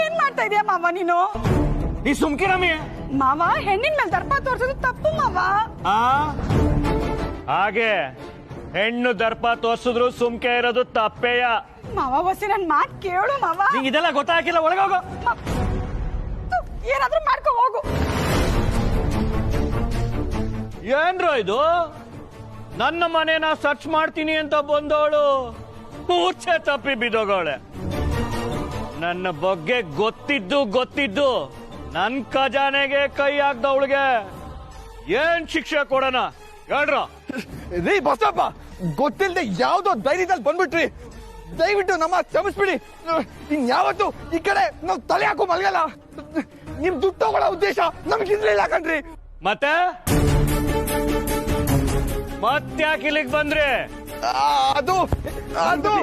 ಏನ್ ಮಾಡ್ತಾ ಇದೀಯ ಮಾವ ನೀನು? ನೀ ಸುಮ್ಕಿರಮ್ಮಿ. ಮಾವ ಹೆಣ್ಣಿನ ಮೇಲೆ ದರ್ಪ ತೋರ್ಸೋದು ತಪ್ಪು ಮಾವ. ಹಾಗೆ ಹೆಣ್ಣು ದರ್ಪ ತೋರ್ಸಿದ್ರು ಸುಮ್ಕೆ ಇರೋದು ತಪ್ಪೇಯ. ಮಾವ ಹೊಸಿ ನನ್ ಮಾತ್ ಕೇಳು ಮಾವ. ನಿಂಗೆ ಇದೆಲ್ಲ ಗೊತ್ತಾಗಿಲ್ಲ, ಒಳಗೋಗು. ಏನಾದ್ರೂ ಮಾಡ್ಕೊ ಹೋಗು. ಏನ್ರೋ ಇದು? ನನ್ನ ಮನೇನ ಸರ್ಚ್ ಮಾಡ್ತೀನಿ ಅಂತ ಬಂದವಳು ಮೂರ್ಛೆ ತಪ್ಪಿ ಬಿದ್ದೋಗವಳೆ. ನನ್ನ ಬಗ್ಗೆ ಗೊತ್ತಿದ್ದು ನನ್ ಖಜಾನೆಗೆ ಕೈ ಹಾಕ್ದವಳಿಗೆ ಏನ್ ಶಿಕ್ಷೆ ಕೊಡೋಣ ಹೇಳ್ರ? ರೀ ಬಸಪ್ಪ, ಗೊತ್ತಿಲ್ಲದೆ ಯಾವ್ದೋ ಧೈರ್ಯದಲ್ಲಿ ಬಂದ್ಬಿಟ್ರಿ. ದಯವಿಟ್ಟು ನಮ್ಮ ಕ್ಷಮಿಸ್ಬಿಡಿ. ಇನ್ಯಾವತ್ತು ಈ ಕಡೆ ನಾವು ತಲೆ ಹಾಕೋ ಮಲ್ಗಲ್ಲ. ನಿಮ್ ದುಡ್ಡು ತಗೊಳ್ಳೋ ಉದ್ದೇಶ ನಮ್ಗಿರ್ಲಿಲ್ಲ ಕಣ್ರಿ. ಮತ್ತ್ಯಾಕೆ ಇಲ್ಲಿಗೆ ಬಂದ್ರಿ? ಅದು ಅದು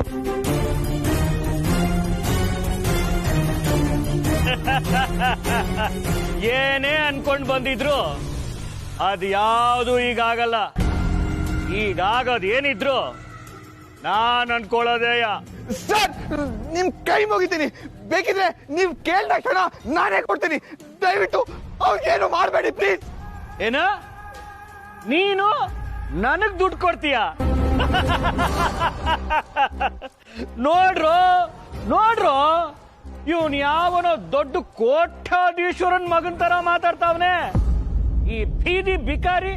ಏನೇ ಅನ್ಕೊಂಡ್ ಬಂದಿದ್ರು ಅದ್ ಯಾವುದು ಈಗಾಗಲ್ಲ. ಈಗಾಗದ್ ಏನಿದ್ರು ನಾನ್ ಅನ್ಕೊಳ್ಳೋದೇಯ. ಸರ್, ನಿಮ್ ಕೈ ಮುಗಿತೀನಿ. ಬೇಕಿದ್ರೆ ನೀವ್ ಕೇಳಿದ ಕ್ಷಣ ನಾನೇ ಕೊಡ್ತೀನಿ. ದಯವಿಟ್ಟು ಅವ್ರಿಗೇನು ಮಾಡಬೇಡಿ ಪ್ಲೀಸ್. ಏನ ನೀನು ನನಗ್ ದುಡ್ಡು ಕೊಡ್ತೀಯ? ನೋಡ್ರೋ ಇವನ್ ಯಾವನೋ ದೊಡ್ಡ ಕೋಟ್ಯಾಧೀಶ್ವರನ್ ಮಗನ್ ತರ ಮಾತಾಡ್ತಾವನೆ. ಈ ಬೀದಿ ಬಿಕಾರಿ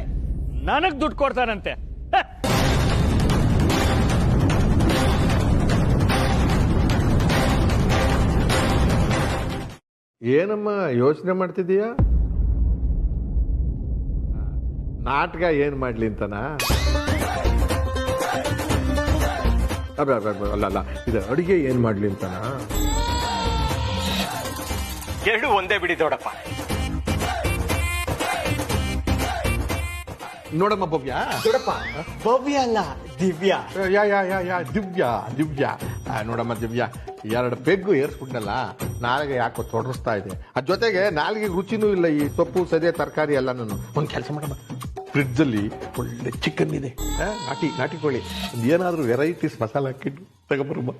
ನನಗ್ ದುಡ್ಡು ಕೊಡ್ತಾನಂತೆ. ಏನಮ್ಮ ಯೋಚನೆ ಮಾಡ್ತಿದೀಯ? ನಾಟಕ ಏನ್ ಮಾಡ್ಲಿ ಅಂತನಾ? ಅಲ್ಲ, ಇದು ಅಡಿಗೆ ಏನ್ ಮಾಡ್ಲಿ ಅಂತನಾ? ಎರಡು ಒಂದೇ ಬಿಡಿ ದೊಡ್ಡಪ್ಪ. ನೋಡಮ್ಮ ಭವ್ಯ. ದೊಡ್ಡಪ್ಪ, ಭವ್ಯ ಅಲ್ಲ ದಿವ್ಯಾ. ಯಾ ದಿವ್ಯ. ನೋಡಮ್ಮ ದಿವ್ಯ, 2 ಪೆಗ್ಗು ಏರ್ಸ್ಬಿಟ್ನಲ್ಲ, ನಾಲ್ಗೆ ಯಾಕೋ ತೊಡರಿಸ್ತಾ ಇದೆ. ಅದ್ ಜೊತೆಗೆ ನಾಲ್ಗೆ ರುಚಿನೂ ಇಲ್ಲ. ಈ ಸೊಪ್ಪು ಸರಿಯ ತರಕಾರಿ ಎಲ್ಲ. ನಾನು ಒಂದ್ ಕೆಲಸ ಮಾಡಮ್ಮ, ಫ್ರಿಡ್ಜ್ ಅಲ್ಲಿ ಒಳ್ಳೆ ಚಿಕನ್ ಇದೆ, ನಾಟಿ ಕೋಳಿ. ಏನಾದ್ರೂ ವೆರೈಟೀಸ್ ಮಸಾಲ ಹಾಕಿಟ್ಟು ತಗೊಬರಮ್ಮ.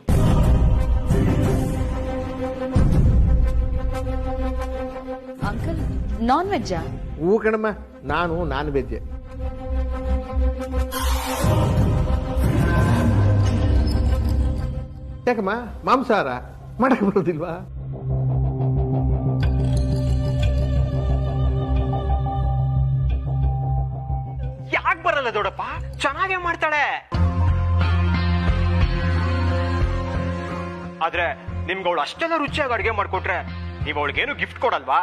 ಅಂಕಲ್, ನಾನ್ ವೆಜ್ಜಾ? ಹೂ ಕಣಮ್ಮ, ನಾನು ನಾನ್ ವೆಜ್. ಯಾಕಮ್ಮ ಮಾಂಸಾಹಾರ ಮಾಡಕ್ ಬರೋದಿಲ್ವಾ? ಯಾಕೆ ಬರಲ್ಲ ದೊಡ್ಡಪ್ಪ? ಚೆನ್ನಾಗೇ ಮಾಡ್ತಾಳೆ. ಆದ್ರೆ ನಿಮ್ಗೆ ಅವಳು ಅಷ್ಟೆಲ್ಲ ರುಚಿಯಾಗಿ ಅಡುಗೆ ಮಾಡ್ಕೊಟ್ರೆ ನೀವು ಅವಳಿಗೇನು ಗಿಫ್ಟ್ ಕೊಡಲ್ವಾ?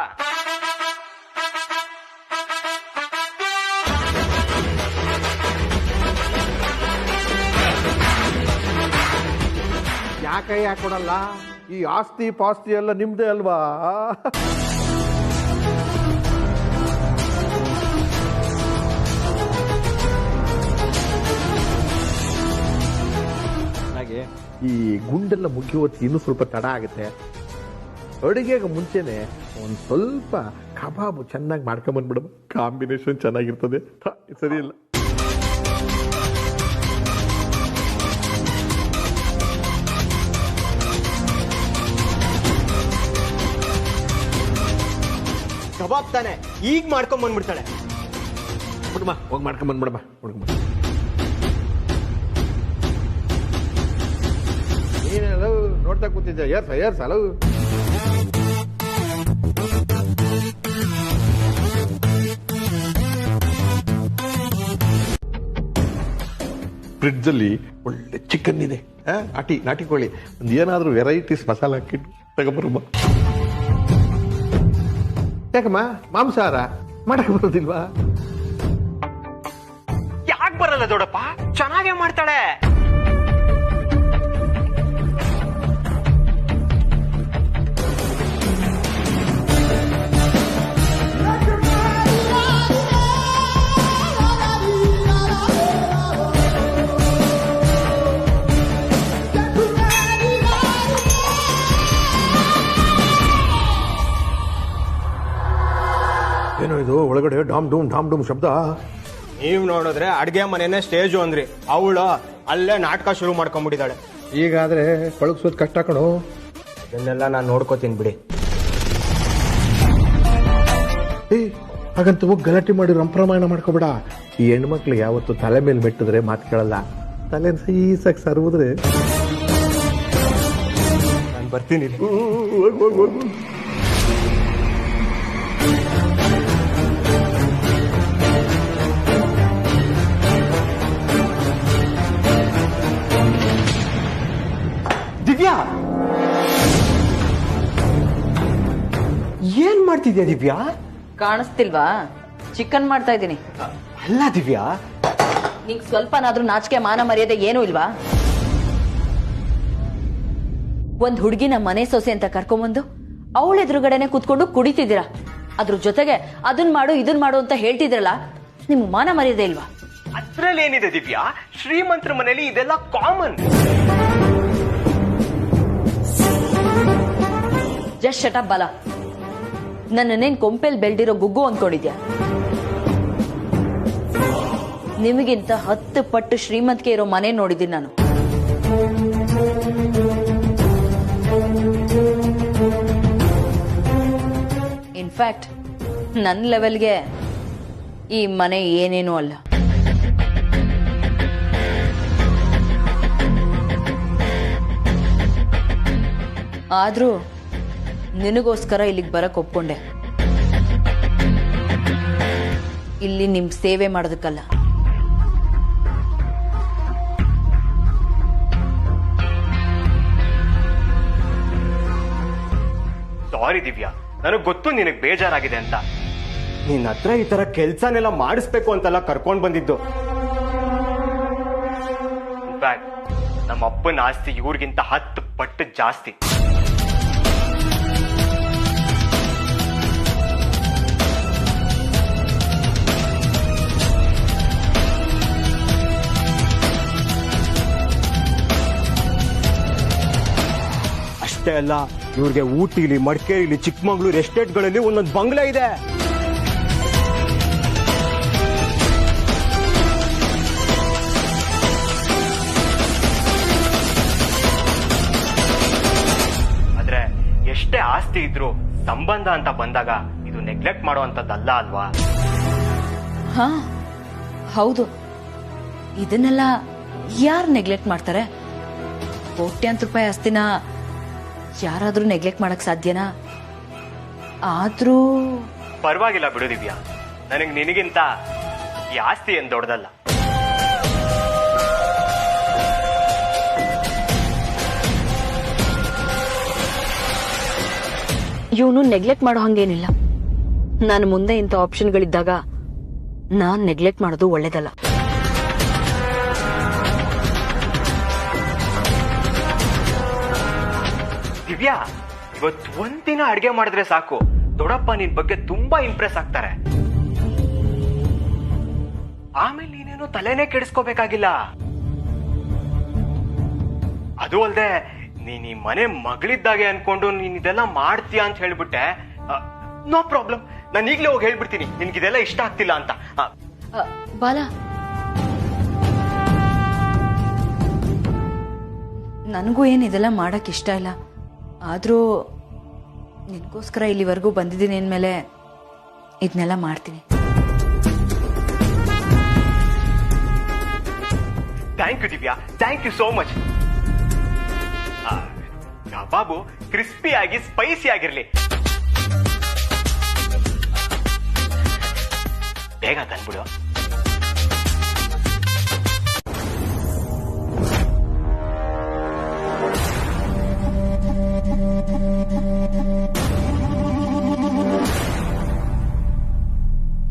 ಯಾಕೆ ಕೊಡಲ್ಲ? ಈ ಆಸ್ತಿ ಪಾಸ್ತಿ ಎಲ್ಲ ನಿಮ್ದೇ ಅಲ್ವಾ? ಹಾಗೆ ಈ ಗುಂಡೆಲ್ಲ ಮುಗಿಯುವತ್ತು ಇನ್ನೂ ಸ್ವಲ್ಪ ತಡ ಆಗುತ್ತೆ. ಅಡುಗೆಗೆ ಮುಂಚೆನೆ ಒಂದ್ ಸ್ವಲ್ಪ ಕಬಾಬು ಚೆನ್ನಾಗಿ ಮಾಡ್ಕೊಂಬಂದ್ಬಿಡಮ್ಮ. ಕಾಂಬಿನೇಷನ್ ಚೆನ್ನಾಗಿರ್ತದೆ. ಸರಿ ಇಲ್ಲ? ಕಬಾಬ್ ತಾನೆ, ಈಗ ಮಾಡ್ಕೊಂಡ್ ಬಂದ್ಬಿಡ್ತಾಳೆ. ಬಿಡಮ್ಮ, ಹೋಗಿ ಮಾಡ್ಕೊಂಬಂದ್ಬಿಡಮ್ಮ. ನೀನೆಲ್ಲ ನೋಡ್ತಾ ಕೂತಿದ್ದೆ. ಏರ್ಸ ಹಲವು. ಫ್ರಿಡ್ಜ್ ಅಲ್ಲಿ ಒಳ್ಳೆ ಚಿಕನ್ ಇದೆ, ನಾಟಿ ಕೋಳಿ. ಒಂದ್ ಏನಾದ್ರೂ ವೆರೈಟೀಸ್ ಮಸಾಲ ಹಾಕಿಟ್ಟು ತಗೊಬರಮ್ಮ. ಯಾಕಮ್ಮ ಮಾಂಸಾಹಾರ ಮಾಡಕ್ ಬರೋದಿಲ್ವಾ? ಯಾಕೆ ಬರಲ್ಲ ದೊಡ್ಡಪ್ಪ? ಚೆನ್ನಾಗೇ ಮಾಡ್ತಾಳೆ. ಏನೋ ಇದು ಒಳಗಡೆ ಡಾಮ್ ಡೂಮ್ ಶಬ್ದ. ನೀವ್ ನೋಡಿದ್ರೆ ಅಡ್ಗೆ ಮನೆನೇ ಸ್ಟೇಜು ಅಂದ್ರಿ, ಅವಳು ಅಲ್ಲೇ ನಾಟಕ ಶುರು ಮಾಡ್ಕೊಂಡ್ಬಿಟ್ಟಿದ್ದಾಳೆ. ಈಗಾದ್ರೆ ಪಳಗ್ಸೋದ್ ಕಷ್ಟ ಕಣೋ. ಇದನ್ನೆಲ್ಲ ನಾನು ನೋಡ್ಕೋತೀನಿ ಬಿಡಿ. ಹಾಗಂತ ಹೋಗಿ ಗಲಾಟೆ ಮಾಡಿ ರಂಪ್ರಮಾಣ ಮಾಡ್ಕೋಬೇಡ. ಈ ಹೆಣ್ಮಕ್ಳು ಯಾವತ್ತು ತಲೆ ಮೇಲೆ ಮೆಟ್ಟಿದ್ರೆ ಮಾತು ಕೇಳಲ್ಲ. ತಲೆ ಸೀಸಾಗಿ ಸರ್ವಿದ್ರೆ ನಾನು ಬರ್ತೀನಿ. ದಿವ್ಯಾ, ಏನ್ ಮಾಡ್ತಿದ್ಯಾ ದಿವ್ಯಾ? ಕಾಣಿಸ್ತಿಲ್ವಾ? ಚಿಕನ್ ಮಾಡ್ತಾ ಇದ್ದೀನಿ. ಅಲ್ಲ ದಿವ್ಯಾ, ನಿಂಗ್ ಸ್ವಲ್ಪನಾದ್ರೂ ನಾಚಿಕೆ ಮಾನ ಮರ್ಯಾದೆ ಏನೂ ಇಲ್ವಾ? ಒಂದ್ ಹುಡುಗಿನ ಮನೆ ಸೊಸೆ ಅಂತ ಕರ್ಕೊಂಬಂದು ಅವಳ ಎದುರುಗಡೆನೆ ಕೂತ್ಕೊಂಡು ಕುಡಿತಿದ್ದೀರಾ. ಅದ್ರ ಜೊತೆಗೆ ಅದನ್ ಮಾಡು ಇದನ್ ಮಾಡು ಅಂತ ಹೇಳ್ತಿದ್ರಲ್ಲ, ನಿಮ್ ಮಾನ ಮರ್ಯಾದೆ ಇಲ್ವಾ? ಅದ್ರಲ್ಲಿ ಏನಿದೆ ದಿವ್ಯಾ? ಶ್ರೀಮಂತರ ಮನೇಲಿ ಇದೆಲ್ಲ ಕಾಮನ್. ಜಸ್ಟ್ ಶಟ್ ಅಪ್ ಬಾಲ. ನನ್ನೇನ್ ಕೊಂಪೆಲ್ ಬೆಳ್ದಿರೋ ಗುಗ್ಗು ಅಂದ್ಕೊಂಡಿದ್ಯಾ? ನಿಮಗಿಂತ 10 ಪಟ್ಟು ಶ್ರೀಮಂತಿಕೆ ಇರೋ ಮನೆ ನೋಡಿದ್ದೀನಿ ನಾನು. ಇನ್ಫ್ಯಾಕ್ಟ್ ನನ್ನ ಲೆವೆಲ್ಗೆ ಈ ಮನೆ ಏನೇನೂ ಅಲ್ಲ. ಆದ್ರೂ ನಿನಗೋಸ್ಕರ ಇಲ್ಲಿಗೆ ಬರಕ್ ಒಪ್ಕೊಂಡೆ. ಇಲ್ಲಿ ನಿಮ್ ಸೇವೆ ಮಾಡೋದಕ್ಕಲ್ಲ. ಸಾರಿ ದಿವ್ಯಾ, ನನಗ್ ಗೊತ್ತು ನಿನಗ್ ಬೇಜಾರಾಗಿದೆ ಅಂತ. ನಿನ್ನ ಹತ್ರ ಈ ತರ ಕೆಲ್ಸನೆಲ್ಲ ಮಾಡಿಸ್ಬೇಕು ಅಂತೆಲ್ಲ ಕರ್ಕೊಂಡ್ ಬಂದಿದ್ದು. ಇನ್ಫ್ಯಾಕ್ಟ್ ನಮ್ಮ ಅಪ್ಪನ ಆಸ್ತಿ ಇವ್ರಿಗಿಂತ 10 ಪಟ್ಟು ಜಾಸ್ತಿ. ಅಷ್ಟೇ ಅಲ್ಲ, ಇವ್ರಿಗೆ ಊಟಿಲಿ, ಮಡಿಕೇರಿಲಿ, ಚಿಕ್ಕಮಗಳೂರು ಎಸ್ಟೇಟ್ಗಳಲ್ಲಿ ಒಂದೊಂದು ಬಂಗ್ಲೆ ಇದೆ. ಆದ್ರೆ ಎಷ್ಟೇ ಆಸ್ತಿ ಇದ್ರು ಸಂಬಂಧ ಅಂತ ಬಂದಾಗ ಇದು ನೆಗ್ಲೆಕ್ಟ್ ಮಾಡುವಂತದ್ದಲ್ಲ ಅಲ್ವಾ? ಹಾ ಹೌದು. ಇದನ್ನೆಲ್ಲ ಯಾರು ನೆಗ್ಲೆಕ್ಟ್ ಮಾಡ್ತಾರೆ? ಕೋಟ್ಯಾಂತರ ರೂಪಾಯಿ ಆಸ್ತಿನ ಯಾರಾದ್ರೂ ನೆಗ್ಲೆಕ್ಟ್ ಮಾಡಕ್ ಸಾಧ್ಯನಾ? ಆದ್ರೂ ಪರವಾಗಿಲ್ಲ ಬಿಡು ದಿವ್ಯಾ, ನನಗ್ ನಿನಗಿಂತ ಈ ಆಸ್ತಿ ಏನ್ ದೊಡ್ಡದಲ್ಲ. ಇವನು ನೆಗ್ಲೆಕ್ಟ್ ಮಾಡೋ ಹಂಗೇನಿಲ್ಲ. ನಾನು ಮುಂದೆ ಇಂಥ ಆಪ್ಷನ್ಗಳಿದ್ದಾಗ ನಾನ್ ನೆಗ್ಲೆಕ್ಟ್ ಮಾಡೋದು ಒಳ್ಳೇದಲ್ಲ. ದಿವ್ಯಾ, ಇವತ್ತು ಒಂದಿನ ಅಡ್ಗೆ ಮಾಡಿದ್ರೆ ಸಾಕು, ದೊಡ್ಡಪ್ಪ ನಿನ್ ಬಗ್ಗೆ ತುಂಬಾ ಇಂಪ್ರೆಸ್ ಆಗ್ತಾರೆ. ಆಮೇಲೆ ನೀನೇನು ತಲೆನೇ ಕೆಡಿಸ್ಕೋಬೇಕಾಗಿಲ್ಲ. ಅದು ಅಲ್ದೆ ನೀನ್ ಈ ಮನೆ ಮಗಳಿದ್ದಾಗೆ ಅನ್ಕೊಂಡು ನೀನ್ ಇದೆಲ್ಲ ಮಾಡ್ತೀಯ ಅಂತ ಹೇಳ್ಬಿಟ್ಟೆ. ನೋ ಪ್ರಾಬ್ಲಮ್, ನಾನು ಈಗ್ಲೇ ಹೋಗಿ ಹೇಳ್ಬಿಡ್ತೀನಿ ನಿನ್ಗಿದೆಲ್ಲ ಇಷ್ಟ ಆಗ್ತಿಲ್ಲ ಅಂತ. ಬಾಲ, ನನಗೂ ಏನ್ ಇದೆಲ್ಲ ಮಾಡಕ್ ಇಷ್ಟ ಇಲ್ಲ. ಆದ್ರೂ ನಿನ್ಗೋಸ್ಕರ ಇಲ್ಲಿವರೆಗೂ ಬಂದಿದ್ದೀನಿ ಅಂದ್ಮೇಲೆ ಇದನ್ನೆಲ್ಲ ಮಾಡ್ತೀನಿ. Thank you Divya, thank you so much. Kebab crispy ಆಗಿ ಸ್ಪೈಸಿ ಆಗಿರ್ಲಿ. ಬೇಗ ತಂದ್ಬಿಡು.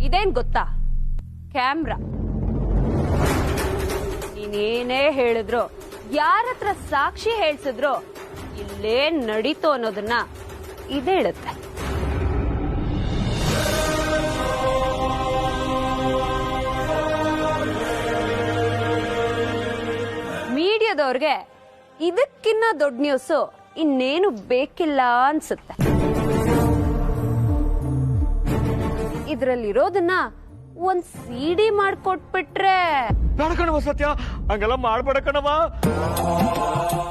ಇದೇನ್ ಗೊತ್ತಾ? ಕ್ಯಾಮ್ರಾ. ನೀನೇನೇ ಹೇಳಿದ್ರು, ಯಾರತ್ರ ಸಾಕ್ಷಿ ಹೇಳ್ಸಿದ್ರು, ಇಲ್ಲೇನ್ ನಡೀತು ಅನ್ನೋದನ್ನ ಇದೇ ಹೇಳುತ್ತೆ. ಮೀಡಿಯಾದವ್ರಿಗೆ ಇದಕ್ಕಿನ್ನ ದೊಡ್ಡ ನ್ಯೂಸ್ ಇನ್ನೇನು ಬೇಕಿಲ್ಲ ಅನ್ಸುತ್ತೆ. ಇದ್ರಲ್ಲಿರೋದನ್ನ ಒಂದ್ ಸಿಡಿ ಮಾಡ್ಕೊಟ್ಬಿಟ್ರೆ. ಬೇಡ ಕಣವ ಸತ್ಯ, ಹಂಗೆಲ್ಲ ಮಾಡ್ಬೇಡ ಕಣವ.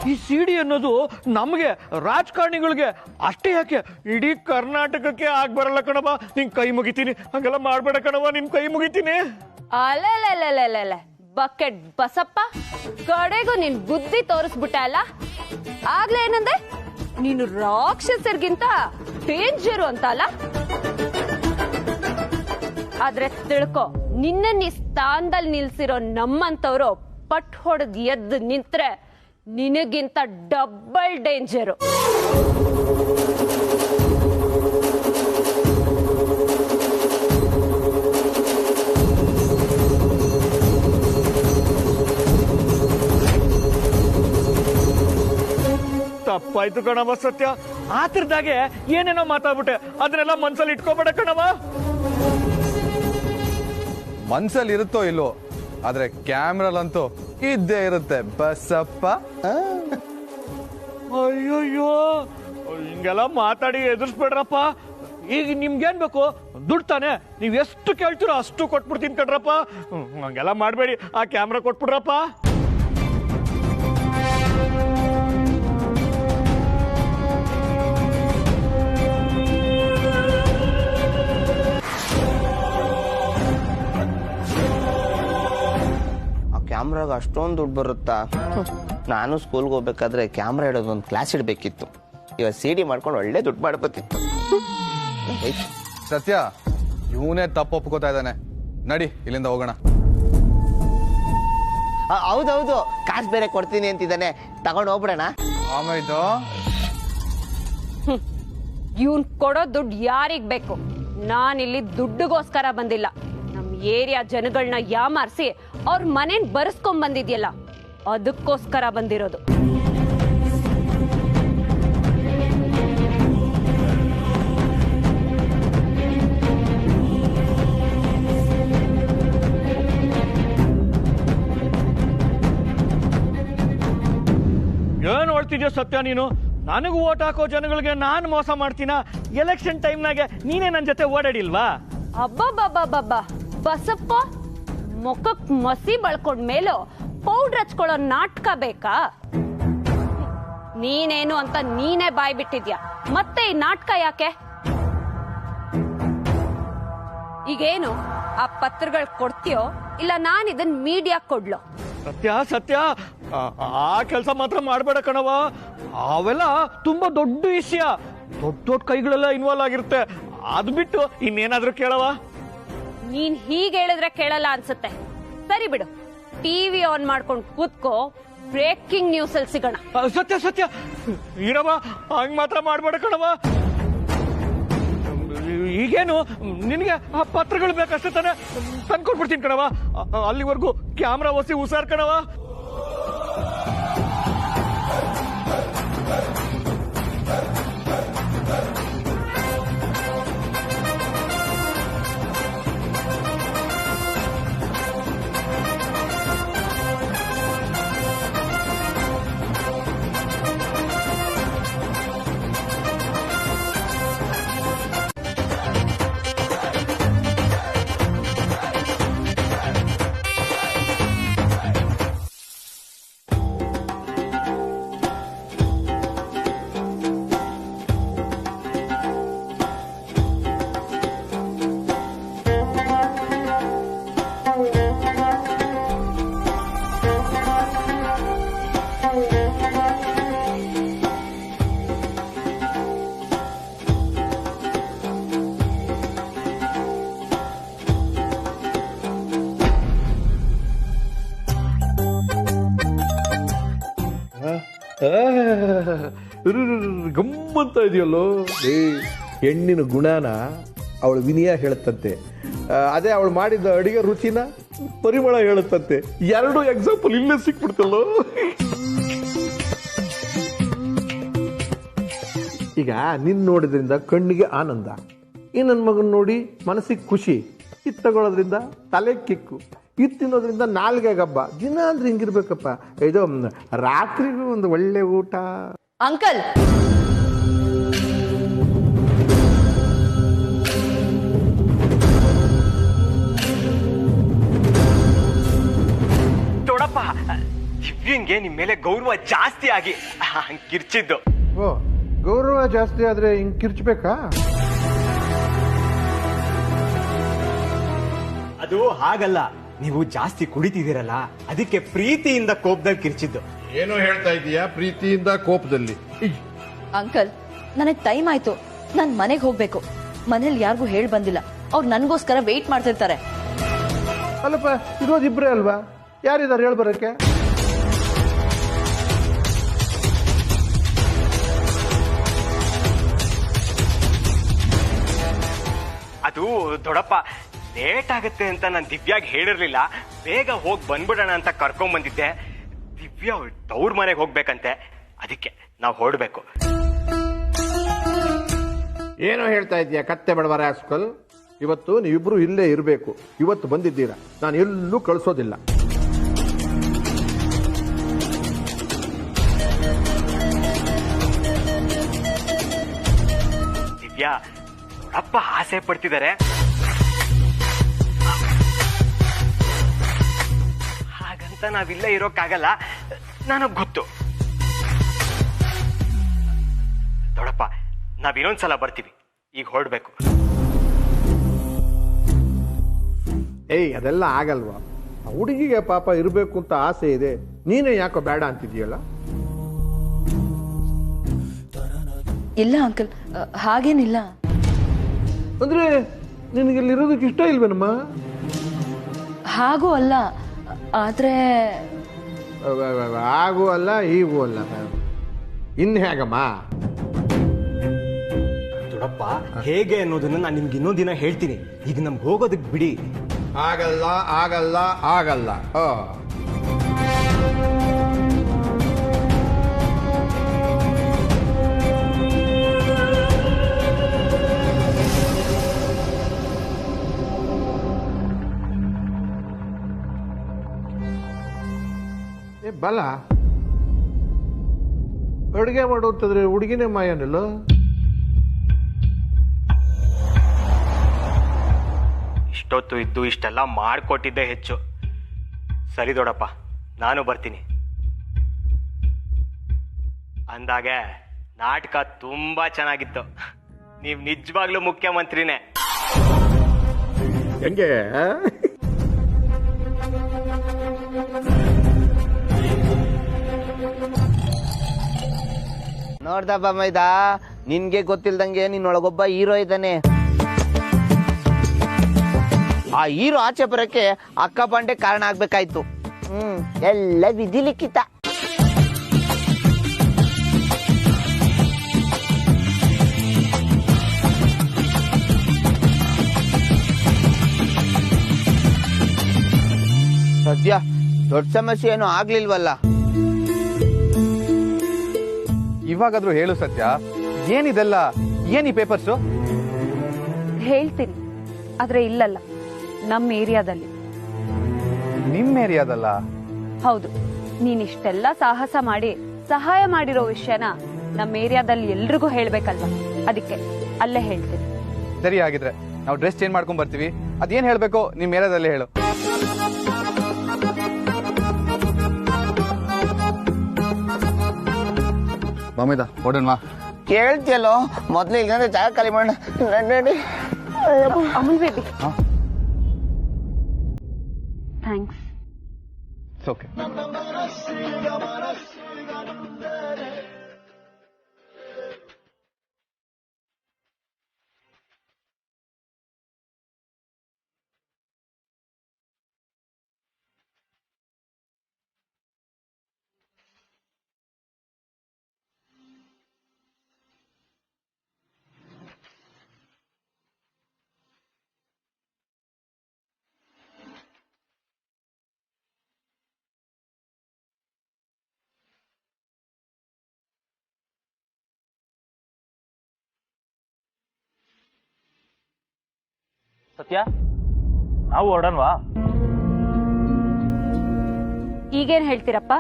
ಈ ಸಿಡಿ ಅನ್ನೋದು ನಮ್ಗೆ ರಾಜಕಾರಣಿಗಳಿಗೆ ಅಷ್ಟೇ ಯಾಕೆ, ಇಡೀ ಕರ್ನಾಟಕಕ್ಕೆ ಆಗ್ಬರಲ್ಲ ಕಣವ. ನಿನ್ ಕೈ ಮುಗಿತೀನಿ, ಹಂಗೆಲ್ಲ ಮಾಡ್ಬೇಡ ಕಣವ, ನಿನ್ ಕೈ ಮುಗಿತೀನಿ. ಅಲ್ಲ ಬಕೆಟ್ ಬಸಪ್ಪ, ಕಡೆಗೂ ನಿನ್ ಬುದ್ಧಿ ತೋರಿಸ್ಬಿಟ್ಟ ಅಲ್ಲ. ಆಗ್ಲೇ ಏನಂದೆ, ನೀನು ರಾಕ್ಷಸರಿಗಿಂತ ಡೇಂಜರು ಅಂತ ಅಲ್ಲ. ಆದ್ರೆ ತಿಳ್ಕೊ, ನಿನ್ನ ಸ್ಥಾನದಲ್ಲಿ ನಿಲ್ಸಿರೋ ನಮ್ಮಂತವ್ರು ಪಟ್ ಹೊಡೆದ್ ಎದ್ದು ನಿಂತ್ರೆ ನಿನಗಿಂತ ಡಬಲ್ ಡೇಂಜರು. ತಪ್ಪಾಯ್ತು ಕಣವ ಸತ್ಯ, ಆತರದಾಗೆ ಏನೇನೋ ಮಾತಾಡ್ಬಿಟ್ಟೆ, ಅದನ್ನೆಲ್ಲ ಮನ್ಸಲ್ಲಿ ಇಟ್ಕೋಬೇಡ ಕಣವ. ಮನ್ಸಲ್ಲಿ ಇರುತ್ತೋ ಇಲ್ಲೋ, ಆದ್ರೆ ಕ್ಯಾಮ್ರಲ್ಲಂತೂ ಇದ್ದೇ ಇರುತ್ತೆ ಬಸಪ್ಪ. ಅಯ್ಯೋಯ್ಯೋ, ಹಿಂಗೆಲ್ಲ ಮಾತಾಡಿ ಎದುರಿಸ್ಬೇಡ್ರಪ್ಪ. ಈಗ ನಿಮ್ಗೇನ್ ಬೇಕು? ದುಡ್ಡು ತಾನೆ, ನೀವ್ ಎಷ್ಟು ಕೇಳ್ತೀರೋ ಅಷ್ಟು ಕೊಟ್ಬಿಡ್ತೀನಿ ಕಣ್ರಪ್ಪ. ಹಂಗೆಲ್ಲ ಮಾಡ್ಬೇಡಿ, ಆ ಕ್ಯಾಮ್ರಾ ಕೊಟ್ಬಿಡ್ರಪ್ಪ. ಕ್ಯಾಮ್ರಾಗ ಅಷ್ಟೊಂದು ದುಡ್ಡು ಬರುತ್ತಾ? ನಾನು ಸ್ಕೂಲ್ಗೆ ಹೋಗ್ಬೇಕಾದ್ರೆ ಕ್ಯಾಮ್ರಾ ಇಡೋದು ಒಂದು ಕ್ಲಾಸ್ ಇಡಬೇಕಿತ್ತು. ಇವಾಗ ಸಿಡಿ ಮಾಡ್ಕೊಂಡು ಒಳ್ಳೆ ದುಡ್ಡು ಮಾಡ್ಬೋತಿತ್ತು. ಸತ್ಯ, ಇವನೇ ತಪ್ಪು ಒಪ್ಕೋತಾ ಇದ್ದಾನೆ. ನಡಿ ಇಲ್ಲಿಂದ ಹೋಗೋಣ. ಹೌದೌದು, ಕಾಸು ಬೇರೆ ಕೊಡ್ತೀನಿ ಅಂತಿದ್ದಾನೆ, ತಗೊಂಡು ಹೋಗ್ಬಿಡೋಣ. ಆಮೇಲೆ ಇವ್ನ್ ಕೊಡೋ ದುಡ್ಡು ಯಾರಿಗ್ ಬೇಕು? ನಾನಿಲ್ಲಿ ದುಡ್ಡುಗೋಸ್ಕರ ಬಂದಿಲ್ಲ. ನಮ್ ಏರಿಯಾ ಜನಗಳನ್ನ ಯಾಮಾರಿಸಿ ಅವ್ರ ಮನೇನ್ ಬರ್ಸ್ಕೊಂಡ್ ಬಂದಿದ್ಯಲ್ಲ, ಅದಕ್ಕೋಸ್ಕರ ಬಂದಿರೋದು. ಏನ್ ಹೊಳ್ತಿದ್ಯೋ ಸತ್ಯ ನೀನು? ನನಗೂ ಓಟ್ ಹಾಕೋ ಜನಗಳಿಗೆ ನಾನು ಮೋಸ ಮಾಡ್ತೀನ? ಎಲೆಕ್ಷನ್ ಟೈಮ್ನಾಗೆ ನೀನೇ ನನ್ನ ಜೊತೆ ಓಡಾಡಿಲ್ವಾ? ಅಬ್ಬಬ್ಬಬ್ಬಬ್ಬ, ಬಸಪ್ಪ ಮುಖಕ್ ಮಸಿ ಬಳ್ಕೊಂಡ್ಮೇಲೂ ಪೌಡ್ರ್ ಹಚ್ಕೊಳ್ಳೋ ನಾಟಕ ಬೇಕಾ? ನೀನೇನು ಅಂತ ನೀನೇ ಬಾಯ್ ಬಿಟ್ಟಿದ್ಯಾ, ಮತ್ತೆ ಈ ನಾಟಕ ಯಾಕೆ? ಈಗೇನು ಆ ಪತ್ರಗಳು ಕೊಡ್ತೀಯೋ ಇಲ್ಲ ನಾನು ಇದನ್ ಮೀಡಿಯಾ ಕೊಡ್ಲೋ? ಸತ್ಯ ಸತ್ಯ, ಆ ಕೆಲಸ ಮಾತ್ರ ಮಾಡ್ಬೇಡ ಕಣವ. ಅವೆಲ್ಲ ತುಂಬಾ ದೊಡ್ಡ ವಿಷಯ, ದೊಡ್ಡ ಕೈಗಳೆಲ್ಲ ಇನ್ವಾಲ್ವ್ ಆಗಿರುತ್ತೆ. ಅದ್ ಬಿಟ್ಟು ಇನ್ನೇನಾದ್ರೂ ಕೇಳವ? ನೀನ್ ಹೀಗೆ ಹೇಳಿದ್ರೆ ಕೇಳಲ್ಲ ಅನ್ಸುತ್ತೆ. ಸರಿ ಬಿಡು, ಟಿವಿ ಆನ್ ಮಾಡ್ಕೊಂಡು ಕೂತ್ಕೋ, ಬ್ರೇಕಿಂಗ್ ನ್ಯೂಸ್ ಅಲ್ಲಿ ಸಿಗೋಣ. ಸತ್ಯ ಸತ್ಯ ಇರವ, ಹಂಗ್ ಮಾತ್ರ ಮಾಡ್ಬೇಡ ಕಣವ. ಈಗೇನು ನಿನ್ಗೆ ಆ ಪತ್ರಗಳು ಬೇಕಷ್ಟೇ ತಾನೆ, ತಂದ್ಕೊಟ್ಬಿಡ್ತೀನಿ ಕಣವ. ಅಲ್ಲಿವರೆಗೂ ಕ್ಯಾಮ್ರಾ ಒಸಿ ಹುಷಾರ್ ಕಣವ. ಗಮ್ಮಂತ ಇದೆಯಲ್ಲೋ. ಹೆಣ್ಣಿನ ಗುಣನ ಅವಳು ವಿನಯ ಹೇಳುತ್ತಂತೆ, ಅದೇ ಅವಳು ಮಾಡಿದ ಅಡಿಗೆ ರುಚಿನ ಪರಿಮಳ ಹೇಳುತ್ತಂತೆ. ಎರಡು ಎಕ್ಸಾಂಪಲ್ ಇಲ್ಲೇ ಸಿಕ್ಬಿಡ್ತಲ್ಲೋ. ಈಗ ನಿನ್ ನೋಡಿದ್ರಿಂದ ಕಣ್ಣಿಗೆ ಆನಂದ, ಈ ನನ್ನ ಮಗನ್ ನೋಡಿ ಮನಸ್ಸಿಗೆ ಖುಷಿ, ಇದು ತಗೊಳ್ಳೋದ್ರಿಂದ ತಲೆ ಕಿಕ್ಕು, ಇದು ತಿನ್ನೋದ್ರಿಂದ ನಾಲ್ಗೆ ಗಬ್ಬ. ದಿನ ಅಂದ್ರೆ ಹಿಂಗಿರ್ಬೇಕಪ್ಪ. ಇದು ರಾತ್ರಿಗೂ ಒಂದು ಒಳ್ಳೆ ಊಟ. ಅಂಕಲ್, ಅವನಿಗೆ ನಿಮ್ ಮೇಲೆ ಗೌರವ ಜಾಸ್ತಿ ಆಗಿ ಹಂಗ್ ಕಿರ್ಚಿದ್ದು. ಓ, ಗೌರವ ಜಾಸ್ತಿ ಆದ್ರೆ ಹಿಂಗ್ ಕಿರ್ಚ್ಬೇಕಾ? ಅದು ಹಾಗಲ್ಲ, ನೀವು ಜಾಸ್ತಿ ಕುಡಿತಿದ್ದೀರಲ್ಲ ಅದಕ್ಕೆ ಪ್ರೀತಿಯಿಂದ ಕೋಪದಲ್ಲಿ ಕಿರ್ಚಿದ್ದು. ಏನೋ ಹೇಳ್ತಾ ಇದೀಯಾ ಪ್ರೀತಿಯಿಂದ ಕೋಪದಲ್ಲಿ? ಅಂಕಲ್, ನನಗ್ ಟೈಮ್ ಆಯ್ತು, ನಾನ್ ಮನೆಗ್ ಹೋಗ್ಬೇಕು. ಮನೇಲಿ ಯಾರಿಗೂ ಹೇಳ್ ಬಂದಿಲ್ಲ, ಅವ್ರು ನನ್ಗೋಸ್ಕರ ವೆಯ್ಟ್ ಮಾಡ್ತಿರ್ತಾರೆ. ಅಲ್ಲಪ್ಪ, ಇರೋದಿಬ್ರೇ ಅಲ್ವಾ? ಯಾರಿದ್ದಾರೆ ಹೇಳ್ ಬರಕ್ಕೆ? ಅದು ದೊಡ್ಡಪ್ಪ, ಲೇಟ್ ಆಗುತ್ತೆ ಅಂತ ನಾನು ದಿವ್ಯಾಗ್ ಹೇಳಿರ್ಲಿಲ್ಲ. ಬೇಗ ಹೋಗಿ ಬಂದ್ಬಿಡೋಣ ಅಂತ ಕರ್ಕೊಂಡ್ ಬಂದಿದ್ದೆ. ದಿವ್ಯಾ ತವ್ರ ಮನೆಗೆ ಹೋಗ್ಬೇಕಂತೆ, ಅದಕ್ಕೆ ನಾವು ಹೊರಡ್ಬೇಕು. ಏನೋ ಹೇಳ್ತಾ ಇದೀಯಾ ಕತ್ತೆ ಬಡವರ ಆಸ್ಕಲ್? ಇವತ್ತು ನೀವಿಬ್ರು ಇಲ್ಲೇ ಇರಬೇಕು. ಇವತ್ತು ಬಂದಿದ್ದೀರಾ, ನಾನು ಎಲ್ಲೂ ಕಳಿಸೋದಿಲ್ಲ. ದಿವ್ಯಾ, ದೊಡ್ಡಪ್ಪ ಆಸೆ ಪಡ್ತಿದ್ದಾರೆ, ಹಾಗಂತ ನಾವಿಲ್ಲೇ ಇರೋಕ್ಕಾಗಲ್ಲ, ನನಗ್ ಗೊತ್ತು. ದೊಡ್ಡಪ್ಪ, ನಾವ್ ಇನ್ನೊಂದ್ಸಲ ಬರ್ತೀವಿ, ಈಗ ಹೊರಡ್ಬೇಕು. ಏಯ್, ಅದೆಲ್ಲ ಆಗಲ್ವಾ? ಹುಡುಗಿಗೆ ಪಾಪ ಇರಬೇಕು ಅಂತ ಆಸೆ ಇದೆ, ನೀನೇ ಯಾಕೋ ಬೇಡ ಅಂತಿದೀಯಲ್ಲ? ಇಲ್ಲ ಅಂಕಲ್, ಹಾಗೇನಿಲ್ಲ. ಅಂದ್ರೆ ನಿನಗೆ ಇಲ್ಲಿರೋದಕ್ಕೆ ಇಷ್ಟ ಇಲ್ವೇನಮ್ಮ? ಹಾಗೂ ಅಲ್ಲ, ಆದ್ರೆ ಹಾಗೂ ಅಲ್ಲ ಹೀಗೂ ಅಲ್ಲ, ಇನ್ ಹೇಗಮ್ಮ? ದೊಡ್ಡಪ್ಪ, ಹೇಗೆ ಅನ್ನೋದನ್ನ ನಾನು ನಿಮ್ಗೆ ಇನ್ನೊಂದ್ ದಿನ ಹೇಳ್ತೀನಿ. ಈಗ ನಮ್ಗೆ ಹೋಗೋದಕ್ ಬಿಡಿ. ಆಗಲ್ಲ ಆಗಲ್ಲ ಆಗಲ್ಲ. ಬಲ ಅಡುಗೆ ಮಾಡೋತಂದ್ರೆ ಹುಡುಗಿನೇ ಮಾಯನಲ್ಲ? ಇಷ್ಟೊತ್ತು ಇದ್ದು ಇಷ್ಟೆಲ್ಲ ಮಾಡ್ಕೊಟ್ಟಿದ್ದೆ ಹೆಚ್ಚು. ಸರಿ ದೊಡ್ಡಪ್ಪ, ನಾನು ಬರ್ತೀನಿ. ಅಂದಾಗೆ ನಾಟಕ ತುಂಬಾ ಚೆನ್ನಾಗಿತ್ತು. ನೀವ್ ನಿಜವಾಗ್ಲೂ ಮುಖ್ಯಮಂತ್ರಿನೇ. ಹೆಂಗೆ? ನೋಡ್ದಪ್ಪ ಮೈದಾ, ನಿನ್ಗೆ ಗೊತ್ತಿಲ್ದಂಗೆ ನಿನ್ನೊಳಗೊಬ್ಬ ಹೀರೋ ಇದ್ದಾನೆ. ಆ ಹೀರೋ ಆಚೆ ಬರಕ್ಕೆ ಅಕ್ಕ ಪಾಂಡೆ ಕಾರಣ ಆಗ್ಬೇಕಾಯ್ತು. ಎಲ್ಲ ವಿಧಿ ಲಿಖಿತ. ಸದ್ಯ ದೊಡ್ಡ ಸಮಸ್ಯೆ ಏನೋ ಆಗ್ಲಿಲ್ವಲ್ಲ? ಇವಾಗಾದ್ರೂ ಹೇಳು ಸತ್ಯ, ಏನಿದೆಲ್ಲ? ಏನಿ ಪೇಪರ್ಸು? ಹೇಳ್ತೀನಿ, ಆದ್ರೆ ಇಲ್ಲಲ್ಲ, ನಮ್ಮ ಏರಿಯಾದಲ್ಲಿ. ನಿಮ್ಮ ಏರಿಯಾದಲ್ಲ? ಹೌದು. ನೀನಿಷ್ಟೆಲ್ಲ ಸಾಹಸ ಮಾಡಿ ಸಹಾಯ ಮಾಡಿರೋ ವಿಷಯನ ನಮ್ಮ ಏರಿಯಾದಲ್ಲಿ ಎಲ್ರಿಗೂ ಹೇಳ್ಬೇಕಲ್ವಾ, ಅದಕ್ಕೆ ಅಲ್ಲೇ ಹೇಳ್ತೀನಿ. ಸರಿ, ಆಗಿದ್ರೆ ನಾವು ಡ್ರೆಸ್ ಚೇಂಜ್ ಮಾಡ್ಕೊಂಡ್ ಬರ್ತೀವಿ. ಅದೇನ್ ಹೇಳ್ಬೇಕೋ ನಿಮ್ ಏರಿಯಾದಲ್ಲಿ ಹೇಳು. ಮಾಮಿದ ಹೊಡೋಣ. ಕೇಳ್ತಿಯಲ್ಲೋ, ಮೊದ್ಲು ಇಲ್ಲಂದ್ರೆ ಜಾಗ ಖಾಲಿ ಮಾಡೋಣ. ನಡಿ. Amul baby, thanks. ಓಕೆ. ಸತ್ಯ, ನಾವು ಹೊರಡನ್ವಾ? ಈಗೇನ್ ಹೇಳ್ತೀರಪ್ಪ?